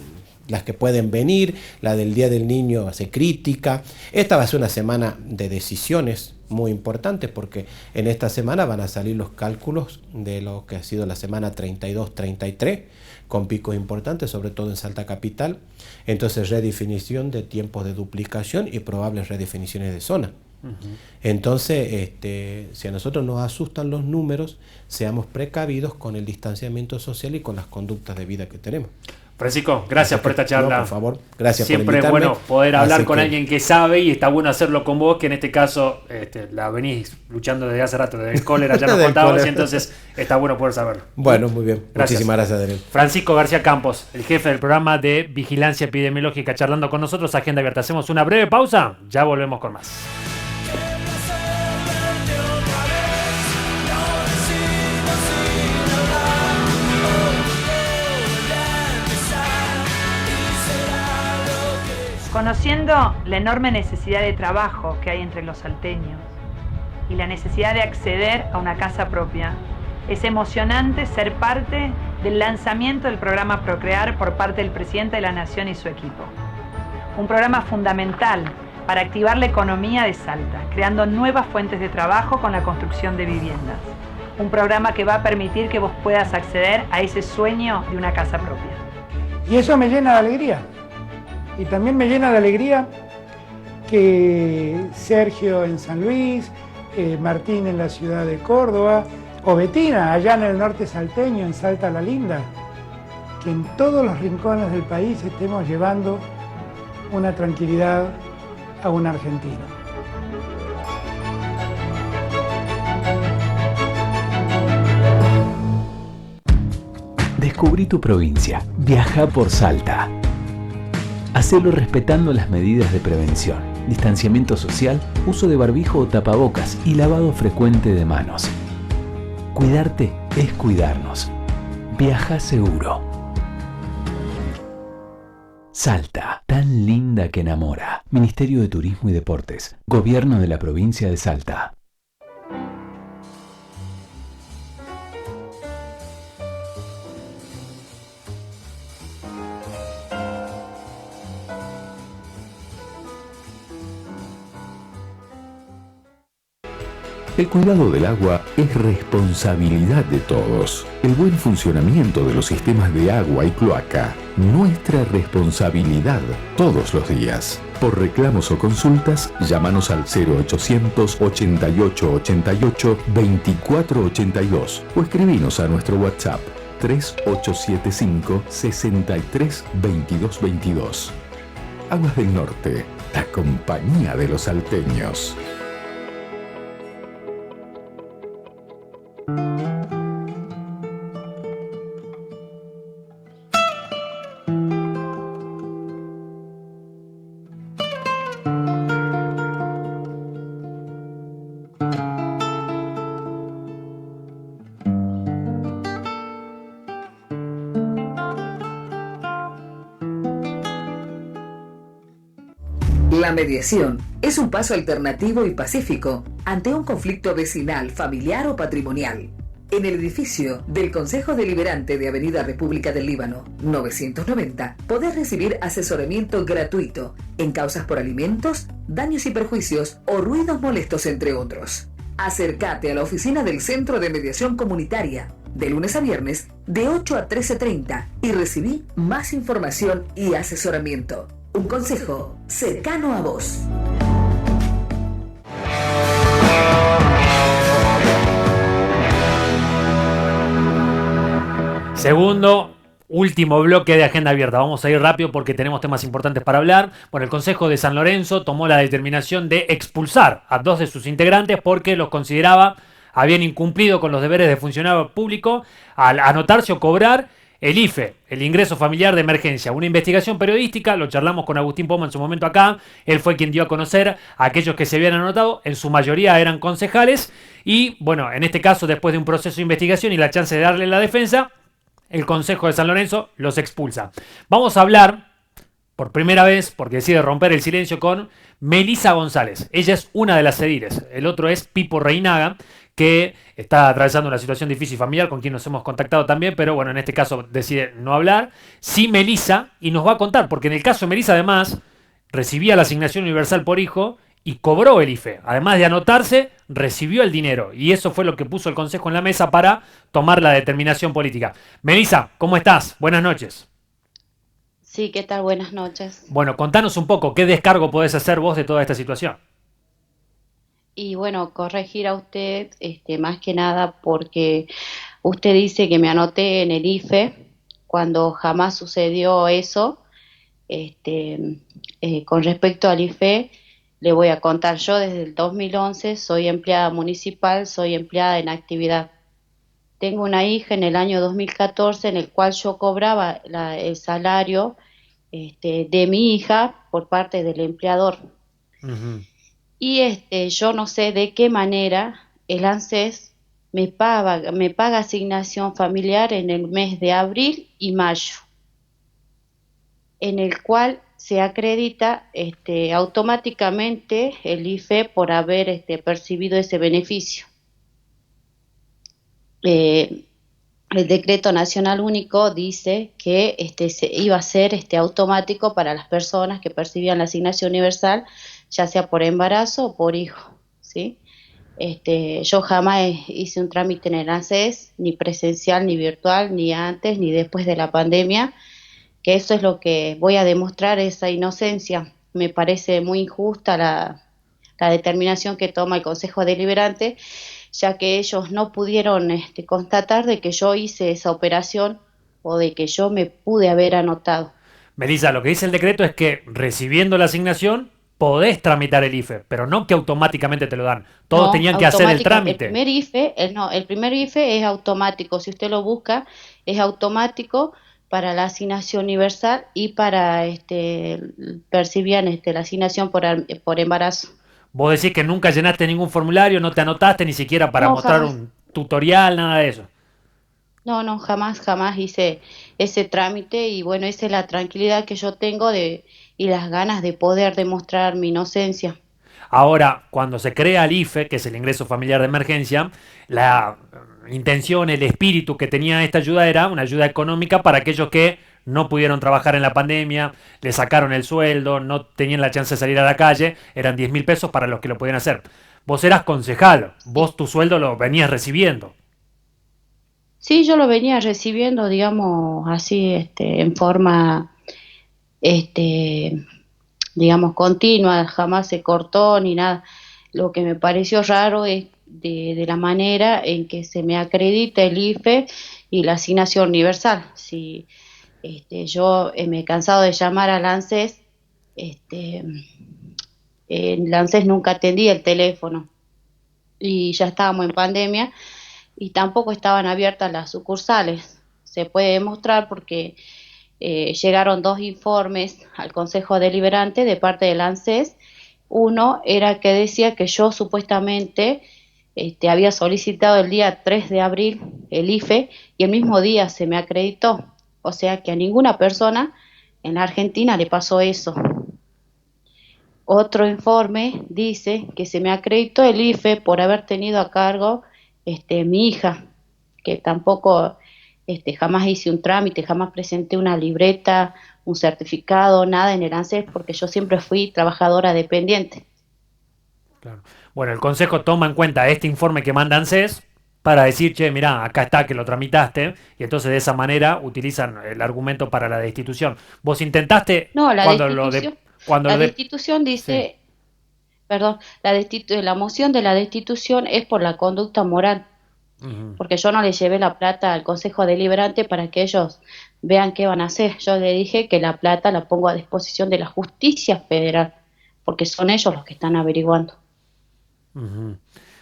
las que pueden venir, la del Día del Niño hace crítica. Esta va a ser una semana de decisiones muy importantes porque en esta semana van a salir los cálculos de lo que ha sido la semana 32-33, con picos importantes, sobre todo en Salta Capital. Entonces, redefinición de tiempos de duplicación y probables redefiniciones de zona. Entonces, si a nosotros nos asustan los números, seamos precavidos con el distanciamiento social y con las conductas de vida que tenemos. Francisco, gracias por esta charla. No, por favor, gracias Siempre por invitarme. es bueno poder hablar Así con que- alguien que sabe, y está bueno hacerlo con vos, que en este caso la venís luchando desde hace rato, desde el cólera ya nos Del contabas, cólera. y entonces está bueno poder saberlo. Bueno, muy bien. Gracias. Muchísimas gracias, Daniel. Francisco García Campos, el jefe del programa de Vigilancia Epidemiológica, charlando con nosotros, Agenda Abierta. Hacemos una breve pausa, ya volvemos con más. Conociendo la enorme necesidad de trabajo que hay entre los salteños y la necesidad de acceder a una casa propia, es emocionante ser parte del lanzamiento del programa Procrear por parte del presidente de la Nación y su equipo. Un programa fundamental para activar la economía de Salta, creando nuevas fuentes de trabajo con la construcción de viviendas. Un programa que va a permitir que vos puedas acceder a ese sueño de una casa propia. Y eso me llena de alegría. Y también me llena de alegría que Sergio en San Luis, Martín en la ciudad de Córdoba, o Betina allá en el norte salteño, en Salta la Linda, que en todos los rincones del país estemos llevando una tranquilidad a un argentino. Descubrí tu provincia. Viaja por Salta. Hacelo respetando las medidas de prevención, distanciamiento social, uso de barbijo o tapabocas y lavado frecuente de manos. Cuidarte es cuidarnos. Viaja seguro. Salta, tan linda que enamora. Ministerio de Turismo y Deportes. Gobierno de la provincia de Salta. El cuidado del agua es responsabilidad de todos. El buen funcionamiento de los sistemas de agua y cloaca, nuestra responsabilidad todos los días. Por reclamos o consultas, llámanos al 0800 88 88 24 82 o escribinos a nuestro WhatsApp 3875 63 22 22. Aguas del Norte, la compañía de los salteños. La mediación es un paso alternativo y pacífico ante un conflicto vecinal, familiar o patrimonial. En el edificio del Consejo Deliberante de Avenida República del Líbano, 990, podés recibir asesoramiento gratuito en causas por alimentos, daños y perjuicios o ruidos molestos, entre otros. Acércate a la oficina del Centro de Mediación Comunitaria, de lunes a viernes, de 8 a 13:30 y recibí más información y asesoramiento. Un consejo cercano a vos. Segundo, último bloque de Agenda Abierta. Vamos a ir rápido porque tenemos temas importantes para hablar. Bueno, el Consejo de San Lorenzo tomó la determinación de expulsar a 2 de sus integrantes porque los consideraba habían incumplido con los deberes de funcionario público al anotarse o cobrar el IFE, el ingreso familiar de emergencia. Una investigación periodística, lo charlamos con Agustín Poma en su momento acá. Él fue quien dio a conocer a aquellos que se habían anotado. En su mayoría eran concejales. Y bueno, en este caso, después de un proceso de investigación y la chance de darle la defensa, el Consejo de San Lorenzo los expulsa. Vamos a hablar, por primera vez, porque decide romper el silencio, con Melisa González. Ella es una de las ediles. El otro es Pipo Reinaga, que está atravesando una situación difícil familiar, con quien nos hemos contactado también, pero bueno, en este caso decide no hablar. Sí, Melisa, y nos va a contar, porque en el caso de Melisa, además, recibía la asignación universal por hijo y cobró el IFE. Además de anotarse, recibió el dinero. Y eso fue lo que puso el Consejo en la mesa para tomar la determinación política. Melisa, ¿cómo estás? Buenas noches. Sí, ¿qué tal? Buenas noches. Bueno, contanos un poco, ¿qué descargo podés hacer vos de toda esta situación? Y bueno, corregir a usted, más que nada porque usted dice que me anoté en el IFE cuando jamás sucedió eso. Con respecto al IFE, le voy a contar, yo desde el 2011 soy empleada municipal, soy empleada en actividad. Tengo una hija en el año 2014 en el cual yo cobraba el salario de mi hija por parte del empleador. Ujú. Y yo no sé de qué manera el ANSES me paga asignación familiar en el mes de abril y mayo, en el cual se acredita automáticamente el IFE por haber percibido ese beneficio. El decreto nacional único dice que se iba a ser automático para las personas que percibían la asignación universal, ya sea por embarazo o por hijo, ¿sí? Yo jamás hice un trámite en el ANSES, ni presencial, ni virtual, ni antes, ni después de la pandemia, que eso es lo que voy a demostrar, esa inocencia. Me parece muy injusta la determinación que toma el Consejo Deliberante, ya que ellos no pudieron constatar de que yo hice esa operación o de que yo me pude haber anotado. Melissa, lo que dice el decreto es que recibiendo la asignación podés tramitar el IFE, pero no que automáticamente te lo dan. Todos No, tenían que hacer el automática. trámite. El primer IFE es automático. Si usted lo busca, es automático para la asignación universal y para percibían la asignación por embarazo. Vos decís que nunca llenaste ningún formulario, no te anotaste ni siquiera para No, mostrar jamás. un tutorial, nada de eso. No, jamás hice ese trámite y bueno, esa es la tranquilidad que yo tengo y las ganas de poder demostrar mi inocencia. Ahora, cuando se crea el IFE, que es el ingreso familiar de emergencia, la intención, el espíritu que tenía esta ayuda era una ayuda económica para aquellos que no pudieron trabajar en la pandemia, le sacaron el sueldo, no tenían la chance de salir a la calle, eran 10.000 pesos para los que lo podían hacer. Vos eras concejal, Sí. vos tu sueldo lo venías recibiendo. Sí, yo lo venía recibiendo, digamos, así, en forma, este, digamos, continua, jamás se cortó ni nada. Lo que me pareció raro es de la manera en que se me acredita el IFE y la asignación universal. Si yo me he cansado de llamar al ANSES, este, el ANSES nunca atendía el teléfono y ya estábamos en pandemia y tampoco estaban abiertas las sucursales. Se puede demostrar porque llegaron dos informes al Consejo Deliberante de parte del ANSES. Uno era que decía que yo supuestamente había solicitado el día 3 de abril el IFE y el mismo día se me acreditó. O sea que a ninguna persona en la Argentina le pasó eso. Otro informe dice que se me acreditó el IFE por haber tenido a cargo mi hija, que tampoco jamás hice un trámite, jamás presenté una libreta, un certificado, nada en el ANSES, porque yo siempre fui trabajadora dependiente. Claro. Bueno, el Consejo toma en cuenta este informe que manda ANSES para decir, che, mirá, acá está que lo tramitaste, y entonces de esa manera utilizan el argumento para la destitución. Vos intentaste No, cuando la lo de, destitución sí. dice, perdón, la moción de la destitución es por la conducta moral, Ujú. porque yo no le llevé la plata al Consejo Deliberante para que ellos vean qué van a hacer. Yo le dije que la plata la pongo a disposición de la justicia federal, porque son ellos los que están averiguando. Ujú.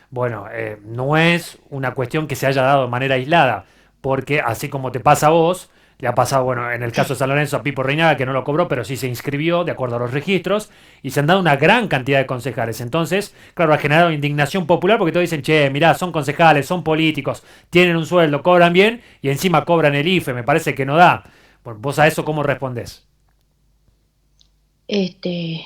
Bueno, no es una cuestión que se haya dado de manera aislada, porque así como te pasa a vos, le ha pasado, bueno, en el caso de San Lorenzo a Pipo Reinaga, que no lo cobró, pero sí se inscribió de acuerdo a los registros, y se han dado una gran cantidad de concejales. Entonces, claro, ha generado indignación popular porque todos dicen, che, mirá, son concejales, son políticos, tienen un sueldo, cobran bien, y encima cobran el IFE, me parece que no da. Bueno, vos a eso, ¿cómo respondés? Este,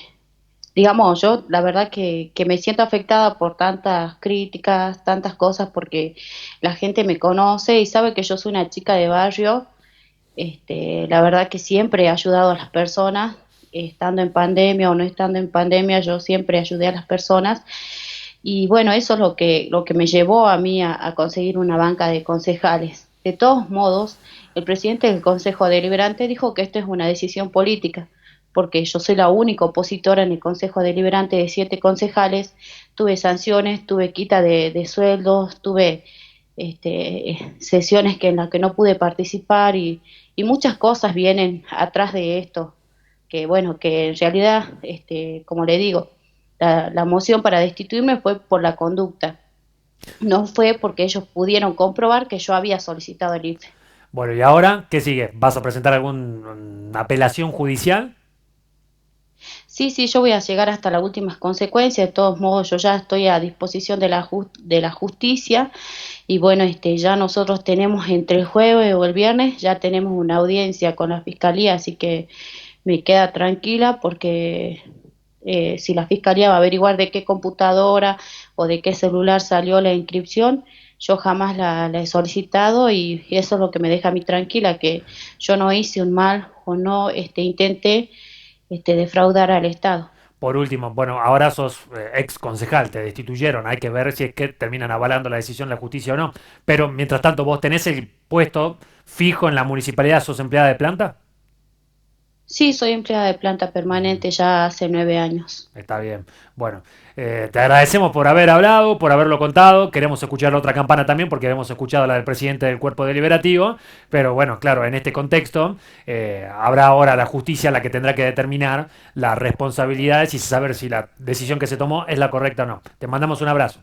digamos, yo la verdad que me siento afectada por tantas críticas, tantas cosas, porque la gente me conoce y sabe que yo soy una chica de barrio. La verdad que siempre he ayudado a las personas, estando en pandemia o no estando en pandemia, yo siempre ayudé a las personas. Y bueno, eso es lo que me llevó a mí a conseguir una banca de concejales. De todos modos, el presidente del Consejo Deliberante dijo que esto es una decisión política, porque yo soy la única opositora en el Consejo Deliberante de 7 concejales. Tuve sanciones, tuve quita de sueldos, tuve sesiones en las que no pude participar y muchas cosas vienen atrás de esto, que bueno, que en realidad, como le digo, la moción para destituirme fue por la conducta, no fue porque ellos pudieron comprobar que yo había solicitado el IFE. Bueno, ¿y ahora qué sigue? ¿Vas a presentar alguna apelación judicial? Sí, sí, yo voy a llegar hasta las últimas consecuencias. De todos modos, yo ya estoy a disposición de la justicia y bueno, ya nosotros tenemos entre el jueves o el viernes, ya tenemos una audiencia con la fiscalía, así que me queda tranquila porque si la fiscalía va a averiguar de qué computadora o de qué celular salió la inscripción, yo jamás la he solicitado y eso es lo que me deja a mí tranquila, que yo no hice un mal o no intenté defraudar al Estado. Por último, bueno, ahora sos ex concejal, te destituyeron, hay que ver si es que terminan avalando la decisión de la justicia o no. Pero mientras tanto, ¿vos tenés el puesto fijo en la municipalidad? ¿Sos empleada de planta? Sí, soy empleada de planta permanente ya hace 9 años. Está bien. Bueno, te agradecemos por haber hablado, por haberlo contado. Queremos escuchar la otra campana también porque hemos escuchado la del presidente del Cuerpo Deliberativo. Pero bueno, claro, en este contexto habrá ahora la justicia la que tendrá que determinar las responsabilidades y saber si la decisión que se tomó es la correcta o no. Te mandamos un abrazo.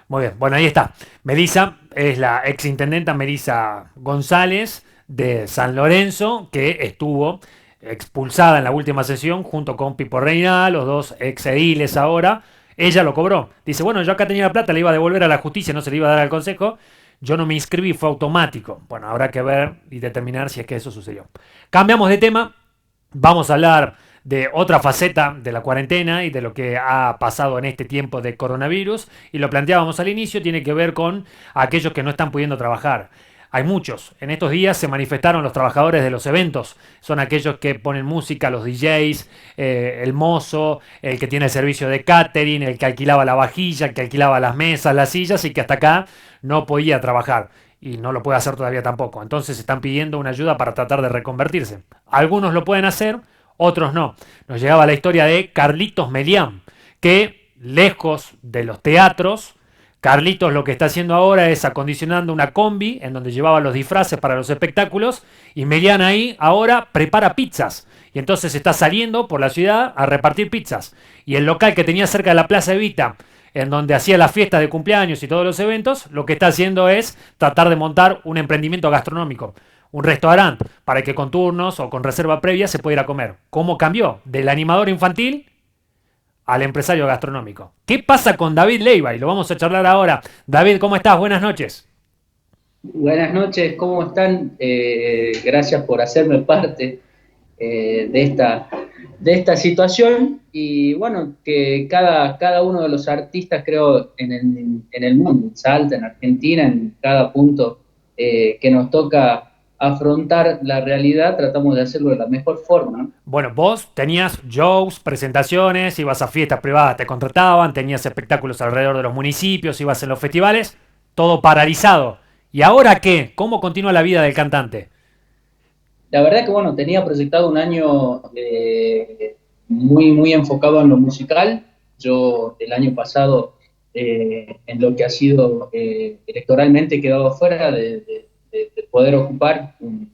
Muy bien, bueno, ahí está. Melissa es la exintendenta Melissa González de San Lorenzo, que estuvo expulsada en la última sesión junto con Pipo Reina, los dos ex ediles ahora. Ella lo cobró. Dice, bueno, yo acá tenía la plata, le iba a devolver a la justicia, no se le iba a dar al consejo. Yo no me inscribí, fue automático. Bueno, habrá que ver y determinar si es que eso sucedió. Cambiamos de tema. Vamos a hablar de otra faceta de la cuarentena y de lo que ha pasado en este tiempo de coronavirus, y lo planteábamos al inicio, tiene que ver con aquellos que no están pudiendo trabajar. Hay muchos. En estos días se manifestaron los trabajadores de los eventos. Son aquellos que ponen música, los DJs, el mozo, el que tiene el servicio de catering, el que alquilaba la vajilla, el que alquilaba las mesas, las sillas y que hasta acá no podía trabajar. Y no lo puede hacer todavía tampoco. Entonces están pidiendo una ayuda para tratar de reconvertirse. Algunos lo pueden hacer, otros no. Nos llegaba la historia de Carlitos Melián, que lejos de los teatros, Carlitos lo que está haciendo ahora es acondicionando una combi en donde llevaba los disfraces para los espectáculos, y Melián ahí ahora prepara pizzas. Y entonces está saliendo por la ciudad a repartir pizzas. Y el local que tenía cerca de la Plaza Evita, en donde hacía las fiestas de cumpleaños y todos los eventos, lo que está haciendo es tratar de montar un emprendimiento gastronómico, un restaurante, para que con turnos o con reserva previa se pueda ir a comer. ¿Cómo cambió? Del animador infantil al empresario gastronómico. ¿Qué pasa con David Leiva? Y lo vamos a charlar ahora. David, ¿cómo estás? Buenas noches. Buenas noches, ¿cómo están? Gracias por hacerme parte de esta situación, y bueno, que cada uno de los artistas, creo, en el mundo, en Salta, en Argentina, en cada punto que nos toca afrontar la realidad, tratamos de hacerlo de la mejor forma, ¿no? Bueno, vos tenías shows, presentaciones, ibas a fiestas privadas, te contrataban, tenías espectáculos alrededor de los municipios, ibas en los festivales, todo paralizado. ¿Y ahora qué? ¿Cómo continúa la vida del cantante? La verdad que, bueno, tenía proyectado un año muy enfocado en lo musical. Yo el año pasado, en lo que ha sido electoralmente, he quedado fuera de poder ocupar un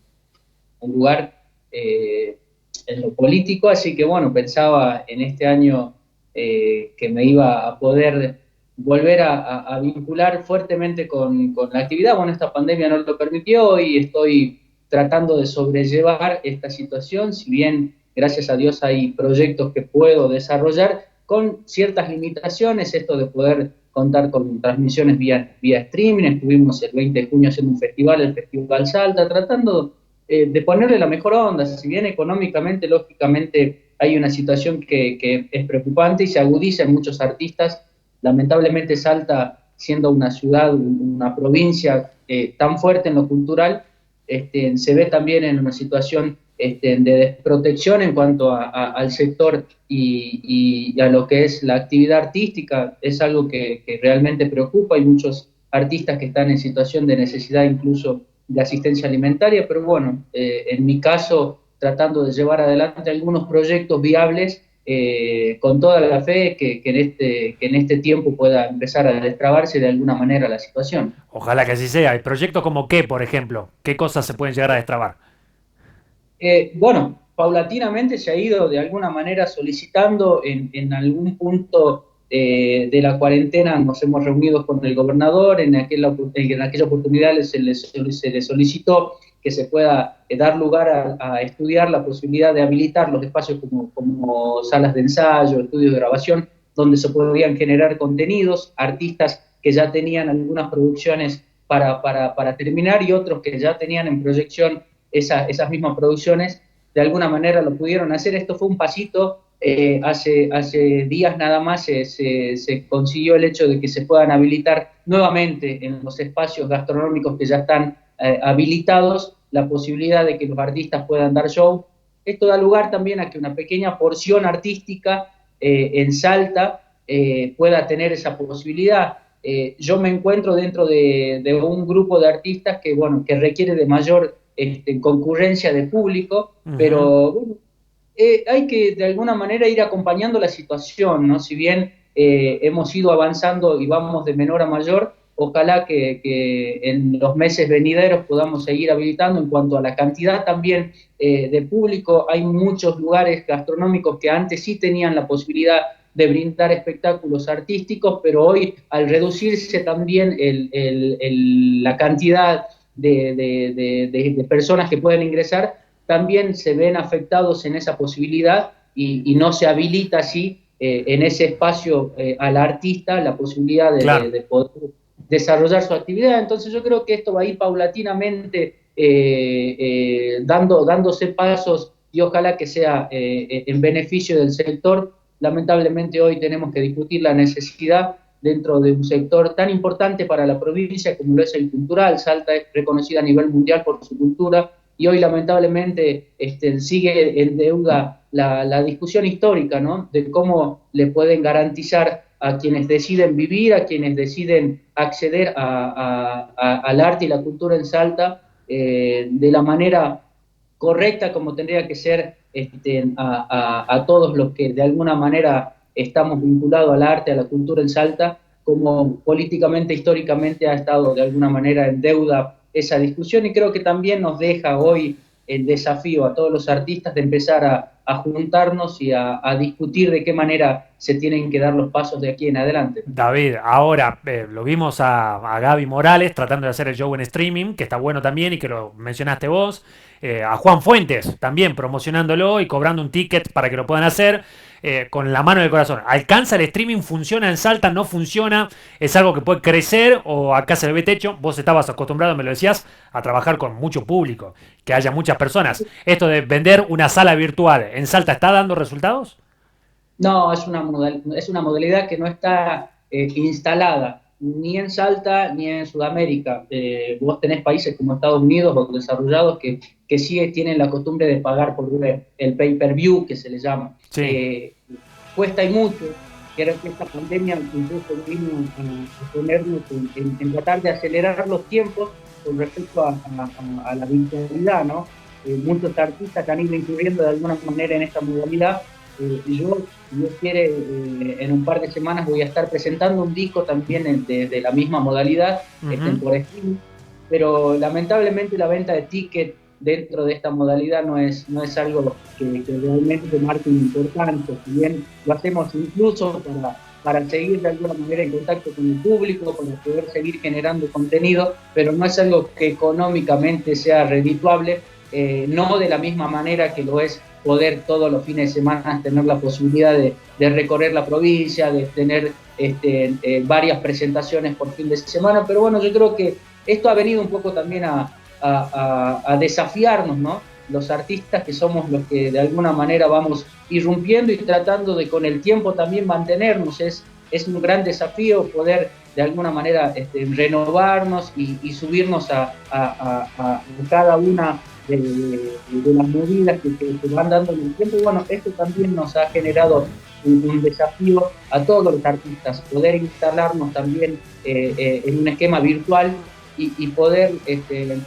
lugar en lo político, así que bueno, pensaba en este año que me iba a poder volver a vincular fuertemente con la actividad. Bueno, esta pandemia no lo permitió y estoy tratando de sobrellevar esta situación, si bien gracias a Dios hay proyectos que puedo desarrollar con ciertas limitaciones, esto de poder contar con transmisiones vía streaming. Estuvimos el 20 de junio haciendo un festival, el Festival Salta, tratando de ponerle la mejor onda. Si bien económicamente, lógicamente, hay una situación que es preocupante y se agudiza en muchos artistas. Lamentablemente Salta, siendo una ciudad, una provincia tan fuerte en lo cultural, se ve también en una situación de desprotección en cuanto al sector y a lo que es la actividad artística. Es algo que realmente preocupa. Hay muchos artistas que están en situación de necesidad incluso de asistencia alimentaria, pero bueno, en mi caso, tratando de llevar adelante algunos proyectos viables con toda la fe que en este tiempo pueda empezar a destrabarse de alguna manera la situación. Ojalá que así sea. ¿El proyecto como qué, por ejemplo? ¿Qué cosas se pueden llegar a destrabar? Bueno, paulatinamente se ha ido de alguna manera solicitando en algún punto de la cuarentena. Nos hemos reunido con el gobernador, en aquella oportunidad se le solicitó que se pueda dar lugar a estudiar la posibilidad de habilitar los espacios como salas de ensayo, estudios de grabación, donde se podrían generar contenidos, artistas que ya tenían algunas producciones para terminar y otros que ya tenían en proyección esas mismas producciones, de alguna manera lo pudieron hacer. Esto fue un pasito. Hace días nada más se consiguió el hecho de que se puedan habilitar nuevamente en los espacios gastronómicos que ya están habilitados la posibilidad de que los artistas puedan dar show. Esto da lugar también a que una pequeña porción artística en Salta pueda tener esa posibilidad. Yo me encuentro dentro de un grupo de artistas que requiere de mayor concurrencia de público, pero bueno, hay que de alguna manera ir acompañando la situación, ¿no? Si bien hemos ido avanzando y vamos de menor a mayor, ojalá que en los meses venideros podamos seguir habilitando. En cuanto a la cantidad también de público, hay muchos lugares gastronómicos que antes sí tenían la posibilidad de brindar espectáculos artísticos, pero hoy, al reducirse también la cantidad de personas que pueden ingresar, también se ven afectados en esa posibilidad y no se habilita así en ese espacio al artista la posibilidad de poder desarrollar su actividad. Entonces yo creo que esto va a ir paulatinamente dándose pasos y ojalá que sea en beneficio del sector. Lamentablemente hoy tenemos que discutir la necesidad dentro de un sector tan importante para la provincia como lo es el cultural. Salta es reconocida a nivel mundial por su cultura y hoy lamentablemente sigue en deuda la discusión histórica, ¿no? De cómo le pueden garantizar a quienes deciden vivir, a quienes deciden acceder al arte y la cultura en Salta de la manera correcta como tendría que ser a todos los que de alguna manera estamos vinculados al arte, a la cultura en Salta, como políticamente, históricamente ha estado de alguna manera en deuda esa discusión, y creo que también nos deja hoy el desafío a todos los artistas de empezar a juntarnos y a discutir de qué manera se tienen que dar los pasos de aquí en adelante. David, ahora lo vimos a Gaby Morales tratando de hacer el show en streaming, que está bueno también y que lo mencionaste vos, a Juan Fuentes también promocionándolo y cobrando un ticket para que lo puedan hacer. Con la mano en el corazón. ¿Alcanza el streaming? ¿Funciona en Salta? ¿No funciona? ¿Es algo que puede crecer o acá se le ve techo? Vos estabas acostumbrado, me lo decías, a trabajar con mucho público, que haya muchas personas. ¿Esto de vender una sala virtual en Salta está dando resultados? No, es una modalidad que no está instalada ni en Salta ni en Sudamérica. Vos tenés países como Estados Unidos o desarrollados que sí tienen la costumbre de pagar por el pay-per-view, que se le llama. Sí. Cuesta y mucho. Creo que esta pandemia incluso vino a ponernos en tratar de acelerar los tiempos con respecto a la virtualidad, ¿no? Muchos artistas que han ido incurriendo de alguna manera en esta modalidad. Yo, si Dios quiere, en un par de semanas voy a estar presentando un disco también de la misma modalidad, por streaming, pero lamentablemente la venta de tickets dentro de esta modalidad no es algo que realmente marque una importancia. Si bien lo hacemos incluso para seguir de alguna manera en contacto con el público, para poder seguir generando contenido, pero no es algo que económicamente sea redituable, no de la misma manera que lo es poder todos los fines de semana tener la posibilidad de recorrer la provincia, de tener varias presentaciones por fin de semana. Pero bueno, yo creo que esto ha venido un poco también a desafiarnos, ¿no? Los artistas que somos los que de alguna manera vamos irrumpiendo y tratando de con el tiempo también mantenernos. Es un gran desafío poder de alguna manera renovarnos y subirnos a cada una de las medidas que se van dando en el tiempo. Y bueno, esto también nos ha generado un desafío a todos los artistas, poder instalarnos también en un esquema virtual y poder,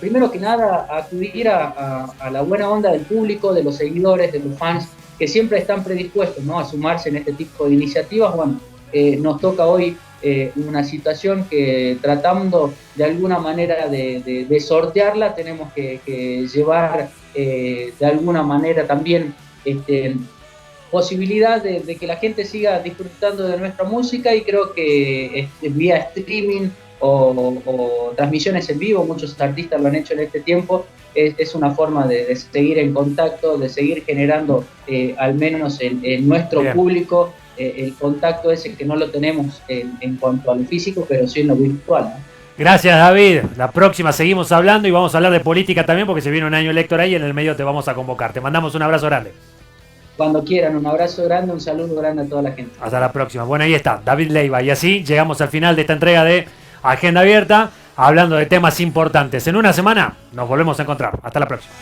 primero que nada, acudir a la buena onda del público, de los seguidores, de los fans que siempre están predispuestos, ¿no?, a sumarse en este tipo de iniciativas. Bueno, nos toca hoy una situación que, tratando de alguna manera de sortearla, tenemos que llevar de alguna manera también posibilidad de que la gente siga disfrutando de nuestra música, y creo que vía streaming o transmisiones en vivo, muchos artistas lo han hecho en este tiempo, es una forma de seguir en contacto, de seguir generando al menos en nuestro Bien. público el contacto ese que no lo tenemos en cuanto a lo físico, pero sí en lo virtual, ¿no? Gracias, David. La próxima seguimos hablando y vamos a hablar de política también, porque se viene un año electoral y en el medio te vamos a convocar. Te mandamos un abrazo grande. Cuando quieran, un abrazo grande, un saludo grande a toda la gente. Hasta la próxima. Bueno, ahí está, David Leiva. Y así llegamos al final de esta entrega de Agenda Abierta, hablando de temas importantes. En una semana nos volvemos a encontrar. Hasta la próxima.